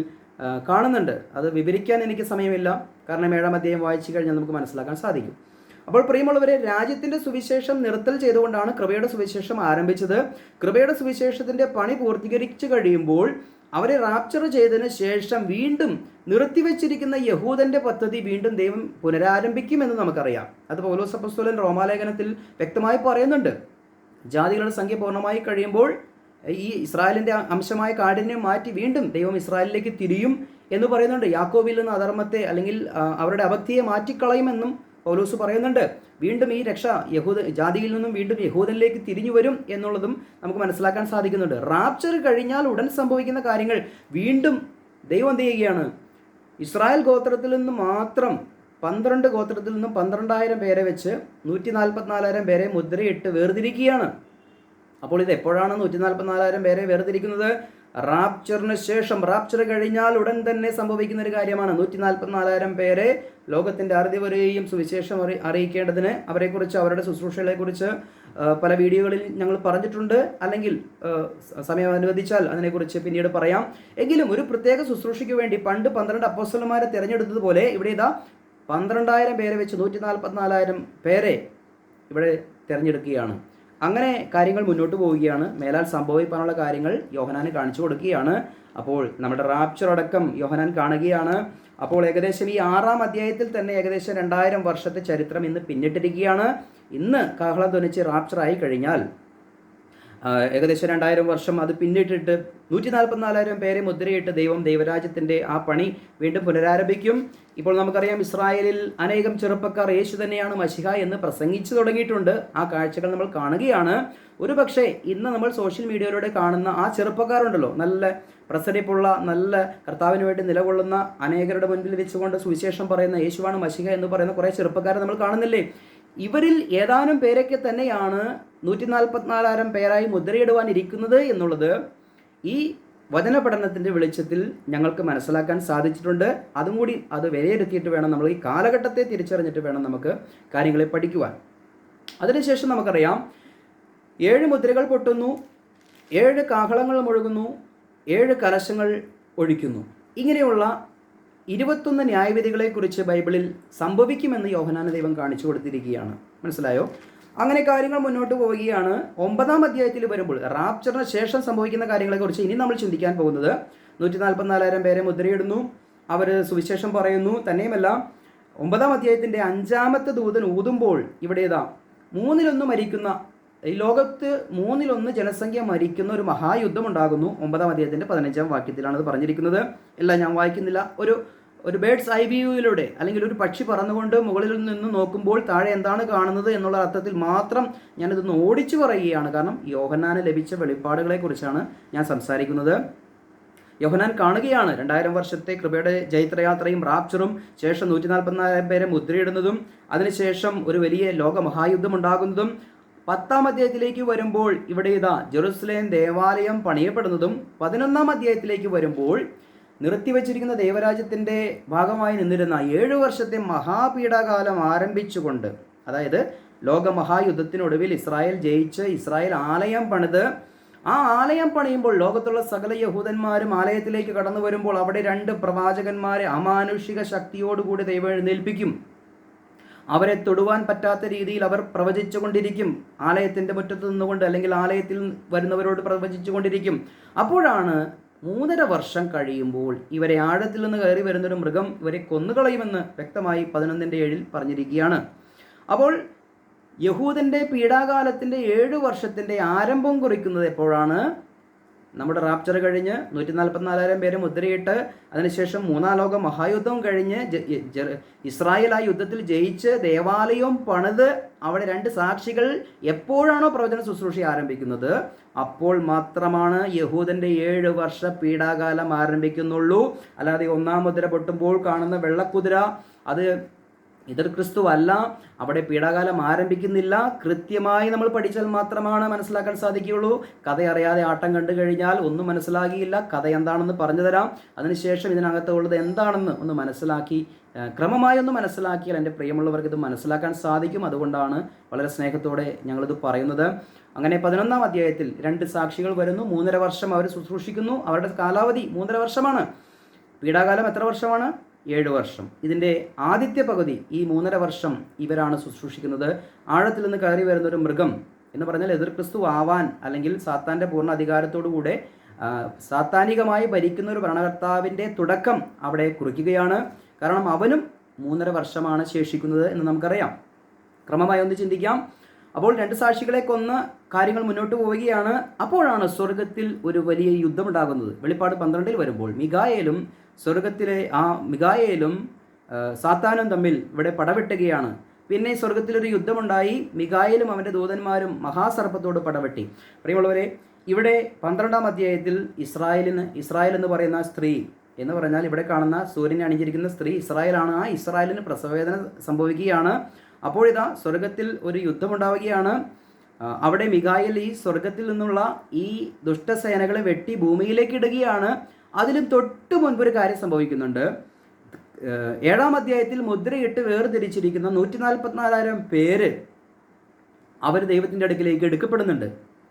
കാണുന്നുണ്ട്. അത് വിവരിക്കാൻ എനിക്ക് സമയമില്ല, കാരണം 7-ാം അധ്യായം വായിച്ചു കഴിഞ്ഞാൽ നമുക്ക് മനസ്സിലാക്കാൻ സാധിക്കും. അപ്പോൾ പ്രിയമുള്ളവരെ, രാജ്യത്തിൻ്റെ സുവിശേഷം നിർത്തൽ ചെയ്തുകൊണ്ടാണ് കൃപയുടെ സുവിശേഷം ആരംഭിച്ചത്. കൃപയുടെ സുവിശേഷത്തിൻ്റെ പണി പൂർത്തീകരിച്ചു കഴിയുമ്പോൾ അവരെ റാപ്ചർ ചെയ്തതിന് ശേഷം വീണ്ടും നിർത്തിവെച്ചിരിക്കുന്ന യഹൂദൻ്റെ പദ്ധതി വീണ്ടും ദൈവം പുനരാരംഭിക്കുമെന്ന് നമുക്കറിയാം. അത് പൗലോസ് അപ്പോസ്തലൻ റോമാലേഖനത്തിൽ വ്യക്തമായി പറയുന്നുണ്ട്. ജാതികളുടെ സംഖ്യ പൂർണ്ണമായി കഴിയുമ്പോൾ ഈ ഇസ്രായേലിൻ്റെ അംശമായ കാഠിന്യം മാറ്റി വീണ്ടും ദൈവം ഇസ്രായേലിലേക്ക് തിരിയും എന്ന് പറയുന്നുണ്ട്. യാക്കോബിൽ നിന്ന് അധർമ്മത്തെ അല്ലെങ്കിൽ അവരുടെ അഭക്തിയെ മാറ്റിക്കളയുമെന്നും പൗലോസ് പറയുന്നുണ്ട്. വീണ്ടും ഈ രക്ഷ ജാതിയിൽ നിന്നും വീണ്ടും യഹൂദനിലേക്ക് തിരിഞ്ഞു വരും എന്നുള്ളതും നമുക്ക് മനസ്സിലാക്കാൻ സാധിക്കുന്നുണ്ട്. റാപ്ചർ കഴിഞ്ഞാൽ ഉടൻ സംഭവിക്കുന്ന കാര്യങ്ങൾ വീണ്ടും ദൈവം എന്ത് ചെയ്യുകയാണ്? ഇസ്രായേൽ ഗോത്രത്തിൽ നിന്ന് മാത്രം 12 ഗോത്രത്തിൽ നിന്നും 12,000 പേരെ വെച്ച് 144,000 പേരെ മുദ്രയിട്ട് വേർതിരിക്കുകയാണ്. അപ്പോൾ ഇത് എപ്പോഴാണ് 144,000 പേരെ വേർതിരിക്കുന്നത്? റാപ്ചറിന് ശേഷം. റാപ്ചർ കഴിഞ്ഞാൽ ഉടൻ തന്നെ സംഭവിക്കുന്ന ഒരു കാര്യമാണ്. 144,000 പേരെ ലോകത്തിൻ്റെ അറുതി വരെയും സുവിശേഷം അറിയിക്കേണ്ടതിന് അവരെക്കുറിച്ച്, അവരുടെ ശുശ്രൂഷകളെക്കുറിച്ച് പല വീഡിയോകളിൽ ഞങ്ങൾ പറഞ്ഞിട്ടുണ്ട്. അല്ലെങ്കിൽ സമയം അനുവദിച്ചാൽ അതിനെക്കുറിച്ച് പിന്നീട് പറയാം. എങ്കിലും ഒരു പ്രത്യേക ശുശ്രൂഷയ്ക്ക് വേണ്ടി പണ്ട് 12 അപ്പോസ്തലന്മാരെ തിരഞ്ഞെടുത്തതുപോലെ ഇവിടെ 12,000 പേരെ വെച്ച് 144,000 പേരെ ഇവിടെ തിരഞ്ഞെടുക്കുകയാണ്. അങ്ങനെ കാര്യങ്ങൾ മുന്നോട്ട് പോവുകയാണ്. മേലാൽ സംഭവിക്കാനുള്ള കാര്യങ്ങൾ യോഹന്നാന് കാണിച്ചു കൊടുക്കുകയാണ്. അപ്പോൾ നമ്മുടെ റാപ്ചർ അടക്കം യോഹന്നാൻ കാണുകയാണ്. അപ്പോൾ ഏകദേശം ഈ 6-ാം അധ്യായത്തിൽ തന്നെ ഏകദേശം 2000 വർഷത്തെ ചരിത്രം ഇന്ന് പിന്നിട്ടിരിക്കുകയാണ്. ഇന്ന് കാഹളം ധ്വനിച്ച് റാപ്ചർ ആയി കഴിഞ്ഞാൽ ഏകദേശം 2000 വർഷം അത് പിന്നിട്ടിട്ട് 144,000 പേരെ മുദ്രയിട്ട് ദൈവം ദൈവരാജ്യത്തിൻ്റെ ആ പണി വീണ്ടും പുനരാരംഭിക്കും. ഇപ്പോൾ നമുക്കറിയാം ഇസ്രായേലിൽ അനേകം ചെറുപ്പക്കാർ യേശു തന്നെയാണ് മശിഹ എന്ന് പ്രസംഗിച്ചു തുടങ്ങിയിട്ടുണ്ട്. ആ കാഴ്ചകൾ നമ്മൾ കാണുകയാണ്. ഒരു പക്ഷേ ഇന്ന് നമ്മൾ സോഷ്യൽ മീഡിയയിലൂടെ കാണുന്ന ആ ചെറുപ്പക്കാരുണ്ടല്ലോ, നല്ല പ്രസരിപ്പുള്ള, നല്ല കർത്താവിന് വേണ്ടി നിലകൊള്ളുന്ന, അനേകരുടെ മുൻപിൽ വെച്ചുകൊണ്ട് സുവിശേഷം പറയുന്ന, യേശുവാണ് മശിഹ എന്ന് പറയുന്ന കുറേ ചെറുപ്പക്കാരെ നമ്മൾ കാണുന്നില്ലേ? ഇവരിൽ ഏതാനും പേരൊക്കെ തന്നെയാണ് 144,000 പേരായി മുദ്രയിടുവാനിരിക്കുന്നത് എന്നുള്ളത് ഈ വചന പഠനത്തിൻ്റെ വെളിച്ചത്തിൽ ഞങ്ങൾക്ക് മനസ്സിലാക്കാൻ സാധിച്ചിട്ടുണ്ട്. അതും കൂടി അത് വിലയിരുത്തിയിട്ട് വേണം നമ്മൾ ഈ കാലഘട്ടത്തെ തിരിച്ചറിഞ്ഞിട്ട് വേണം നമുക്ക് കാര്യങ്ങളെ പഠിക്കുവാൻ. അതിനുശേഷം നമുക്കറിയാം 7 മുദ്രകൾ പൊട്ടുന്നു, 7 കാഹളങ്ങൾ മുഴുകുന്നു, 7 കലശങ്ങൾ ഒഴിക്കുന്നു. ഇങ്ങനെയുള്ള 21 ന്യായവിധികളെക്കുറിച്ച് ബൈബിളിൽ സംഭവിക്കുമെന്ന് യോഹന്നാന് ദൈവം കാണിച്ചു കൊടുത്തിരിക്കുകയാണ്. മനസ്സിലായോ? അങ്ങനെ കാര്യങ്ങൾ മുന്നോട്ട് പോവുകയാണ്. 9-ാം അധ്യായത്തിൽ വരുമ്പോൾ റാപ്ചറിന് ശേഷം സംഭവിക്കുന്ന കാര്യങ്ങളെക്കുറിച്ച് ഇനി നമ്മൾ ചിന്തിക്കാൻ പോകുന്നത് 144,000 പേരെ മുദ്രയിടുന്നു, അവർ സുവിശേഷം പറയുന്നു. തന്നെയുമല്ല 9-ാം അധ്യായത്തിൻ്റെ 5-ാമത്തെ ദൂതൻ ഊതുമ്പോൾ ഇവിടെ ഇതാ 1/3 മരിക്കുന്ന, ഈ ലോകത്ത് 1/3 ജനസംഖ്യ മരിക്കുന്ന ഒരു മഹായുദ്ധം ഉണ്ടാകുന്നു. 9-ാം അധ്യായത്തിൻ്റെ 15-ാം വാക്യത്തിലാണ് അത് പറഞ്ഞിരിക്കുന്നത്. എല്ലാം ഞാൻ വായിക്കുന്നില്ല. ഒരു ബേഡ്സ് ഐ വ്യൂയിലൂടെ, അല്ലെങ്കിൽ ഒരു പക്ഷി പറന്നുകൊണ്ട് മുകളിൽ നിന്ന് നോക്കുമ്പോൾ താഴെ എന്താണ് കാണുന്നത് എന്നുള്ള അർത്ഥത്തിൽ മാത്രം ഞാനിതൊന്ന് ഓടിച്ചു പറയുകയാണ്. കാരണം യോഹന്നാന് ലഭിച്ച വെളിപ്പാടുകളെക്കുറിച്ചാണ് ഞാൻ സംസാരിക്കുന്നത്. യോഹന്നാൻ കാണുകയാണ് 2000 വർഷത്തെ കൃപയുടെ ജൈത്രയാത്രയും റാപ്ചറും, ശേഷം 144,000 പേരെ മുദ്രയിടുന്നതും, അതിനുശേഷം ഒരു വലിയ ലോകമഹായുദ്ധം ഉണ്ടാകുന്നതും. 10-ാം അധ്യായത്തിലേക്ക് വരുമ്പോൾ ഇവിടെ ഇതാ ജെറുസലേം ദേവാലയം പണിയപ്പെടുന്നതും, 11-ാം അധ്യായത്തിലേക്ക് വരുമ്പോൾ നിർത്തിവച്ചിരിക്കുന്ന ദൈവരാജ്യത്തിൻ്റെ ഭാഗമായി നിന്നിരുന്ന 7 വർഷത്തെ മഹാപീഡാകാലം ആരംഭിച്ചുകൊണ്ട്, അതായത് ലോകമഹായുദ്ധത്തിനൊടുവിൽ ഇസ്രായേൽ ജയിച്ച് ഇസ്രായേൽ ആലയം പണിത്, ആ ആലയം പണിയുമ്പോൾ ലോകത്തുള്ള സകല യഹൂദന്മാരും ആലയത്തിലേക്ക് കടന്നു വരുമ്പോൾ അവിടെ 2 പ്രവാചകന്മാരെ അമാനുഷിക ശക്തിയോടുകൂടി ദൈവം എഴുന്നേൽപ്പിക്കും. അവരെ തൊടുവാൻ പറ്റാത്ത രീതിയിൽ അവർ പ്രവചിച്ചു കൊണ്ടിരിക്കും. ആലയത്തിൻ്റെ മുറ്റത്ത് നിന്നുകൊണ്ട്, അല്ലെങ്കിൽ ആലയത്തിൽ വരുന്നവരോട് പ്രവചിച്ചു കൊണ്ടിരിക്കും. അപ്പോഴാണ് 3.5 വർഷം കഴിയുമ്പോൾ ഇവരെ ആഴത്തിൽ നിന്ന് കയറി വരുന്നൊരു മൃഗം ഇവരെ കൊന്നുകളയുമെന്ന് വ്യക്തമായി 11-7 പറഞ്ഞിരിക്കുകയാണ്. അപ്പോൾ യഹൂദൻ്റെ പീഡാകാലത്തിൻ്റെ 7 വർഷത്തിൻ്റെ ആരംഭം കുറിക്കുന്നത് എപ്പോഴാണ്? നമ്മുടെ റാപ്ചർ കഴിഞ്ഞ് 144,000 പേരെ മുദ്രയിട്ട്, അതിനുശേഷം 3-ാം ലോക മഹായുദ്ധം കഴിഞ്ഞ് ഇസ്രായേൽ ആ യുദ്ധത്തിൽ ജയിച്ച് ദേവാലയവും പണിത് അവിടെ 2 സാക്ഷികൾ എപ്പോഴാണോ പ്രവചന ശുശ്രൂഷ ആരംഭിക്കുന്നത് അപ്പോൾ മാത്രമാണ് യഹൂദൻ്റെ 7 വർഷ പീഡാകാലം ആരംഭിക്കുന്നുള്ളൂ. അല്ലാതെ 1-ാം മുദ്ര പൊട്ടുമ്പോൾ കാണുന്ന വെള്ളക്കുതിര അത് എതിർ ക്രിസ്തു അല്ല, അവിടെ പീഡാകാലം ആരംഭിക്കുന്നില്ല. കൃത്യമായി നമ്മൾ പഠിച്ചാൽ മാത്രമാണ് മനസ്സിലാക്കാൻ സാധിക്കുകയുള്ളൂ. കഥ അറിയാതെ ആട്ടം കണ്ടു കഴിഞ്ഞാൽ ഒന്നും മനസ്സിലാകിയില്ല. കഥ എന്താണെന്ന് പറഞ്ഞു തരാം. അതിനുശേഷം ഇതിനകത്തുള്ളത് എന്താണെന്ന് ഒന്ന് മനസ്സിലാക്കി, ക്രമമായി ഒന്ന് മനസ്സിലാക്കിയാൽ എൻ്റെ പ്രിയമുള്ളവർക്ക് ഇത് മനസ്സിലാക്കാൻ സാധിക്കും. അതുകൊണ്ടാണ് വളരെ സ്നേഹത്തോടെ ഞങ്ങളിത് പറയുന്നത്. അങ്ങനെ 11-ാം അധ്യായത്തിൽ 2 സാക്ഷികൾ വരുന്നു. 3.5 വർഷം അവർ ശുശ്രൂഷിക്കുന്നു. അവരുടെ കാലാവധി 3.5 വർഷമാണ്. പീഡാകാലം എത്ര വർഷമാണ്? 7 വർഷം. ഇതിൻ്റെ ആദ്യത്തെ പകുതി, ഈ 3.5 വർഷം ഇവരാണ് ശുശ്രൂഷിക്കുന്നത്. ആഴത്തിൽ നിന്ന് കയറി വരുന്നൊരു മൃഗം എന്ന് പറഞ്ഞാൽ എതിർ ക്രിസ്തു ആവാൻ, അല്ലെങ്കിൽ സാത്താൻ്റെ പൂർണ്ണ അധികാരത്തോടുകൂടെ സാത്താനികമായി ഭരിക്കുന്ന ഒരു ഭരണകർത്താവിൻ്റെ തുടക്കം അവിടെ കുറിക്കുകയാണ്. കാരണം അവനും 3.5 വർഷമാണ് ശേഷിക്കുന്നത് എന്ന് നമുക്കറിയാം. ക്രമമായി ഒന്ന് ചിന്തിക്കാം. അപ്പോൾ 2 സാക്ഷികളെ കൊന്ന് കാര്യങ്ങൾ മുന്നോട്ട് പോവുകയാണ്. അപ്പോഴാണ് സ്വർഗത്തിൽ ഒരു വലിയ യുദ്ധമുണ്ടാകുന്നത്. വെളിപ്പാട് 12-ൽ വരുമ്പോൾ മിഖായേലും സ്വർഗത്തിലെ ആ മിഖായേലും സാത്താനും തമ്മിൽ ഇവിടെ പടവെട്ടുകയാണ്. പിന്നെ സ്വർഗത്തിലൊരു യുദ്ധമുണ്ടായി. മിഖായേലും അവൻ്റെ ദൂതന്മാരും മഹാസർപ്പത്തോട് പടവെട്ടി. പ്രിയമുള്ളവരെ, ഇവിടെ 12-ാം അധ്യായത്തിൽ ഇസ്രായേൽ എന്ന് പറയുന്ന സ്ത്രീ എന്ന് പറഞ്ഞാൽ ഇവിടെ കാണുന്ന സൂര്യനെ അണിഞ്ഞിരിക്കുന്ന സ്ത്രീ ഇസ്രായേലാണ്. ആ ഇസ്രായേലിന് പ്രസവവേദന സംഭവിക്കുകയാണ്. അപ്പോഴിതാ സ്വർഗത്തിൽ ഒരു യുദ്ധമുണ്ടാവുകയാണ്. അവിടെ മിഖായേൽ ഈ സ്വർഗത്തിൽ നിന്നുള്ള ഈ ദുഷ്ടസേനകളെ വെട്ടി ഭൂമിയിലേക്ക് ഇടുകയാണ്. അതിലും തൊട്ട് മുൻപ് ഒരു കാര്യം സംഭവിക്കുന്നുണ്ട്. 7-ാം അധ്യായത്തിൽ മുദ്രയിട്ട് വേർതിരിച്ചിരിക്കുന്ന 144,000 പേര് അവർ ദൈവത്തിൻ്റെ അടുക്കിലേക്ക് എടുക്കപ്പെടുന്നുണ്ട്.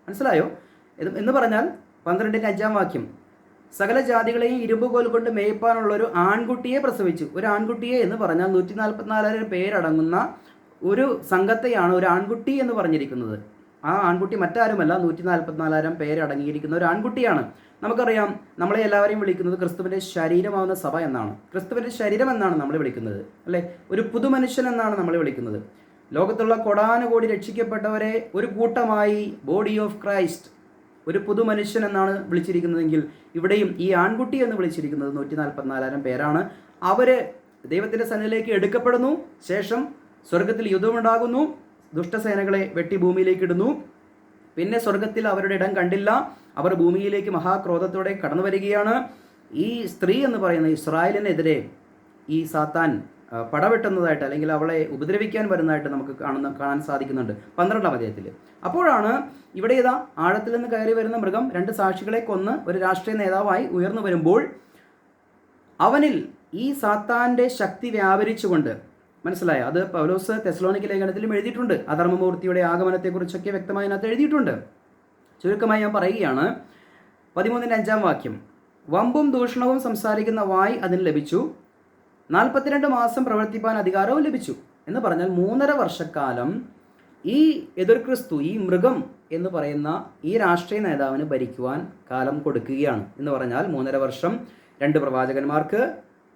മനസ്സിലായോ? എന്ന് പറഞ്ഞാൽ 12-ന്റെ 5-ാം വാക്യം, സകല ജാതികളെയും ഇരുമ്പുകോൽ കൊണ്ട് മേയ്പ്പാനുള്ളൊരു ആൺകുട്ടിയെ പ്രസവിച്ചു. ഒരു ആൺകുട്ടിയെ എന്ന് പറഞ്ഞാൽ 144,000 പേരടങ്ങുന്ന ഒരു സംഘത്തെയാണ് ഒരു ആൺകുട്ടി എന്ന് പറഞ്ഞിരിക്കുന്നത്. ആ ആൺകുട്ടി മറ്റാരുമല്ല, 144,000 പേരടങ്ങിയിരിക്കുന്ന ഒരു ആൺകുട്ടിയാണ്. നമുക്കറിയാം, നമ്മളെ എല്ലാവരെയും വിളിക്കുന്നത് ക്രിസ്തുവിൻ്റെ ശരീരമാവുന്ന സഭ എന്നാണ്. ക്രിസ്തുവിൻ്റെ ശരീരം എന്നാണ് നമ്മൾ വിളിക്കുന്നത്, അല്ലേ? ഒരു പുതുമനുഷ്യൻ എന്നാണ് നമ്മൾ വിളിക്കുന്നത്. ലോകത്തുള്ള കൊടാനുകോടി രക്ഷിക്കപ്പെട്ടവരെ ഒരു കൂട്ടമായി ബോഡി ഓഫ് ക്രൈസ്റ്റ് ഒരു പുതു മനുഷ്യൻ എന്നാണ് വിളിച്ചിരിക്കുന്നതെങ്കിൽ ഇവിടെയും ഈ ആൺകുട്ടി എന്ന് വിളിച്ചിരിക്കുന്നത് 144,000 പേരാണ്. അവർ ദൈവത്തിൻ്റെ സന്നിധിയിലേക്ക് എടുക്കപ്പെടുന്നു. ശേഷം സ്വർഗത്തിൽ യുദ്ധമുണ്ടാകുന്നു, ദുഷ്ടസേനകളെ വെട്ടി ഭൂമിയിലേക്ക് ഇടുന്നു. പിന്നെ സ്വർഗത്തിൽ അവരുടെ ഇടം കണ്ടില്ല. അവർ ഭൂമിയിലേക്ക് മഹാക്രോധത്തോടെ കടന്നു വരികയാണ്. ഈ സ്ത്രീ എന്ന് പറയുന്ന ഇസ്രായേലിനെതിരെ ഈ സാത്താൻ പടവെട്ടുന്നതായിട്ട്, അല്ലെങ്കിൽ അവളെ ഉപദ്രവിക്കാൻ വരുന്നതായിട്ട് നമുക്ക് കാണാൻ സാധിക്കുന്നുണ്ട് 12-ാം അധ്യായത്തിൽ. അപ്പോഴാണ് ഇവിടെ ഇതാ ആഴത്തിൽ നിന്ന് കയറി വരുന്ന മൃഗം 2 സാക്ഷികളെ കൊന്ന് ഒരു രാഷ്ട്രീയ നേതാവായി ഉയർന്നു വരുമ്പോൾ അവനിൽ ഈ സാത്താൻ്റെ ശക്തി വ്യാപരിച്ചുകൊണ്ട്, മനസ്സിലായോ? അത് പൗലോസ് തെസ്സലോനിക്ക ലേഖനത്തിലും എഴുതിയിട്ടുണ്ട്. അധർമ്മമൂർത്തിയുടെ ആഗമനത്തെക്കുറിച്ചൊക്കെ വ്യക്തമായി അതിനകത്ത് എഴുതിയിട്ടുണ്ട്. ചുരുക്കമായി ഞാൻ പറയുകയാണ്, 13-ന്റെ 5-ാം വാക്യം, വമ്പും ദൂഷണവും സംസാരിക്കുന്ന വായ് അതിന് ലഭിച്ചു, 42 മാസം പ്രവർത്തിപ്പാൻ അധികാരവും ലഭിച്ചു എന്ന് പറഞ്ഞാൽ 3.5 വർഷക്കാലം ഈ എതിർ ക്രിസ്തു, ഈ മൃഗം എന്ന് പറയുന്ന ഈ രാഷ്ട്രീയ നേതാവിന് ഭരിക്കുവാൻ കാലം കൊടുക്കുകയാണ്. എന്ന് പറഞ്ഞാൽ 3.5 വർഷം 2 പ്രവാചകന്മാർക്ക്,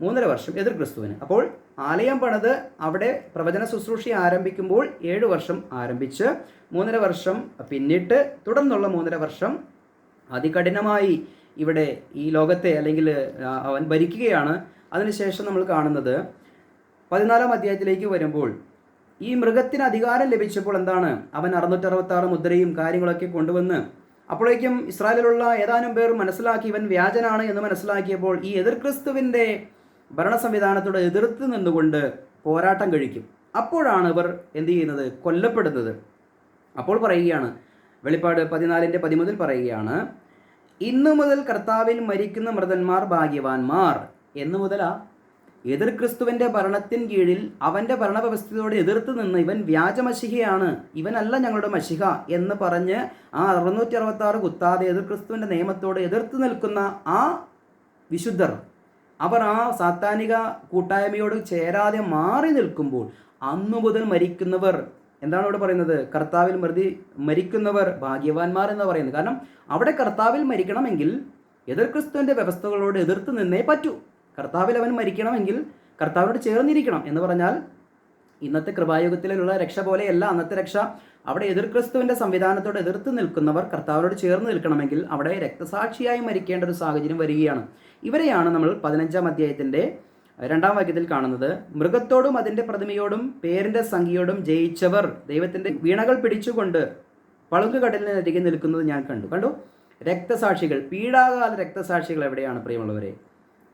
3.5 വർഷം എതിർ ക്രിസ്തുവിന്. അപ്പോൾ ആലയം പണിത് അവിടെ പ്രവചന ശുശ്രൂഷ ആരംഭിക്കുമ്പോൾ 7 വർഷം ആരംഭിച്ച് 3.5 വർഷം പിന്നിട്ട് തുടർന്നുള്ള 3.5 വർഷം അതികഠിനമായി ഇവിടെ ഈ ലോകത്തെ അല്ലെങ്കിൽ അവൻ ഭരിക്കുകയാണ്. അതിനുശേഷം നമ്മൾ കാണുന്നത് 14-ാം അധ്യായത്തിലേക്ക് വരുമ്പോൾ ഈ മൃഗത്തിന് അധികാരം ലഭിച്ചപ്പോൾ എന്താണ്, അവൻ 666 മുദ്രയും കാര്യങ്ങളൊക്കെ കൊണ്ടുവന്ന് അപ്പോഴേക്കും ഇസ്രായേലിലുള്ള ഏതാനും പേർ മനസ്സിലാക്കി ഇവൻ വ്യാജനാണ് എന്ന് മനസ്സിലാക്കിയപ്പോൾ ഈ എതിർ ക്രിസ്തുവിൻ്റെ ഭരണ സംവിധാനത്തോട് എതിർത്ത് നിന്നുകൊണ്ട് പോരാട്ടം കഴിക്കും. അപ്പോഴാണ് ഇവർ എന്ത് ചെയ്യുന്നത്, കൊല്ലപ്പെടുന്നത്. അപ്പോൾ പറയുകയാണ്, വെളിപ്പാട് 14-ന്റെ 13 പറയുകയാണ്, ഇന്നു മുതൽ കർത്താവിൽ മരിക്കുന്ന മൃതന്മാർ ഭാഗ്യവാന്മാർ. എന്നു മുതലാ എതിർ ക്രിസ്തുവിൻ്റെ ഭരണത്തിന് കീഴിൽ അവൻ്റെ ഭരണവ്യവസ്ഥയോട് എതിർത്ത് നിന്ന് ഇവൻ വ്യാജമശിഹയാണ്, ഇവനല്ല ഞങ്ങളുടെ മശിഹ എന്ന് പറഞ്ഞ് ആ 666 കുത്താതെ എതിർ ക്രിസ്തുവിൻ്റെ നിയമത്തോട് എതിർത്ത് നിൽക്കുന്ന ആ വിശുദ്ധർ, അവർ ആ സാത്താനിക കൂട്ടായ്മയോട് ചേരാതെ മാറി നിൽക്കുമ്പോൾ അന്നു മുതൽ മരിക്കുന്നവർ, എന്താണ് ഇവിടെ പറയുന്നത്, കർത്താവിൽ മരിക്കുന്നവർ ഭാഗ്യവാന്മാർ എന്ന് പറയുന്നത്. കാരണം അവിടെ കർത്താവിൽ മരിക്കണമെങ്കിൽ എതിർ ക്രിസ്തുവിൻ്റെ വ്യവസ്ഥകളോട് എതിർത്ത് നിന്നേ പറ്റൂ. കർത്താവിൽ അവൻ മരിക്കണമെങ്കിൽ കർത്താവിനോട് ചേർന്നിരിക്കണം. എന്ന് പറഞ്ഞാൽ ഇന്നത്തെ കൃപായുഗത്തിലുള്ള രക്ഷ പോലെയല്ല അന്നത്തെ രക്ഷ. അവിടെ എതിർ ക്രിസ്തുവിൻ്റെ സംവിധാനത്തോട് എതിർത്ത് നിൽക്കുന്നവർ കർത്താവിനോട് ചേർന്ന് നിൽക്കണമെങ്കിൽ അവിടെ രക്തസാക്ഷിയായി മരിക്കേണ്ട ഒരു സാഹചര്യം വരികയാണ്. ഇവരെയാണ് നമ്മൾ 15-ാം അധ്യായത്തിൻ്റെ 2-ാം വാക്യത്തിൽ കാണുന്നത്. മൃഗത്തോടും അതിൻ്റെ പ്രതിമയോടും പേരിൻ്റെ സംഖ്യയോടും ജയിച്ചവർ ദൈവത്തിൻ്റെ വീണകൾ പിടിച്ചുകൊണ്ട് പളുങ്കുകടലിനരികെ നിൽക്കുന്നത് ഞാൻ കണ്ടു. രക്തസാക്ഷികൾ, പീഡാകാല രക്തസാക്ഷികൾ എവിടെയാണ് പ്രിയമുള്ളവരെ?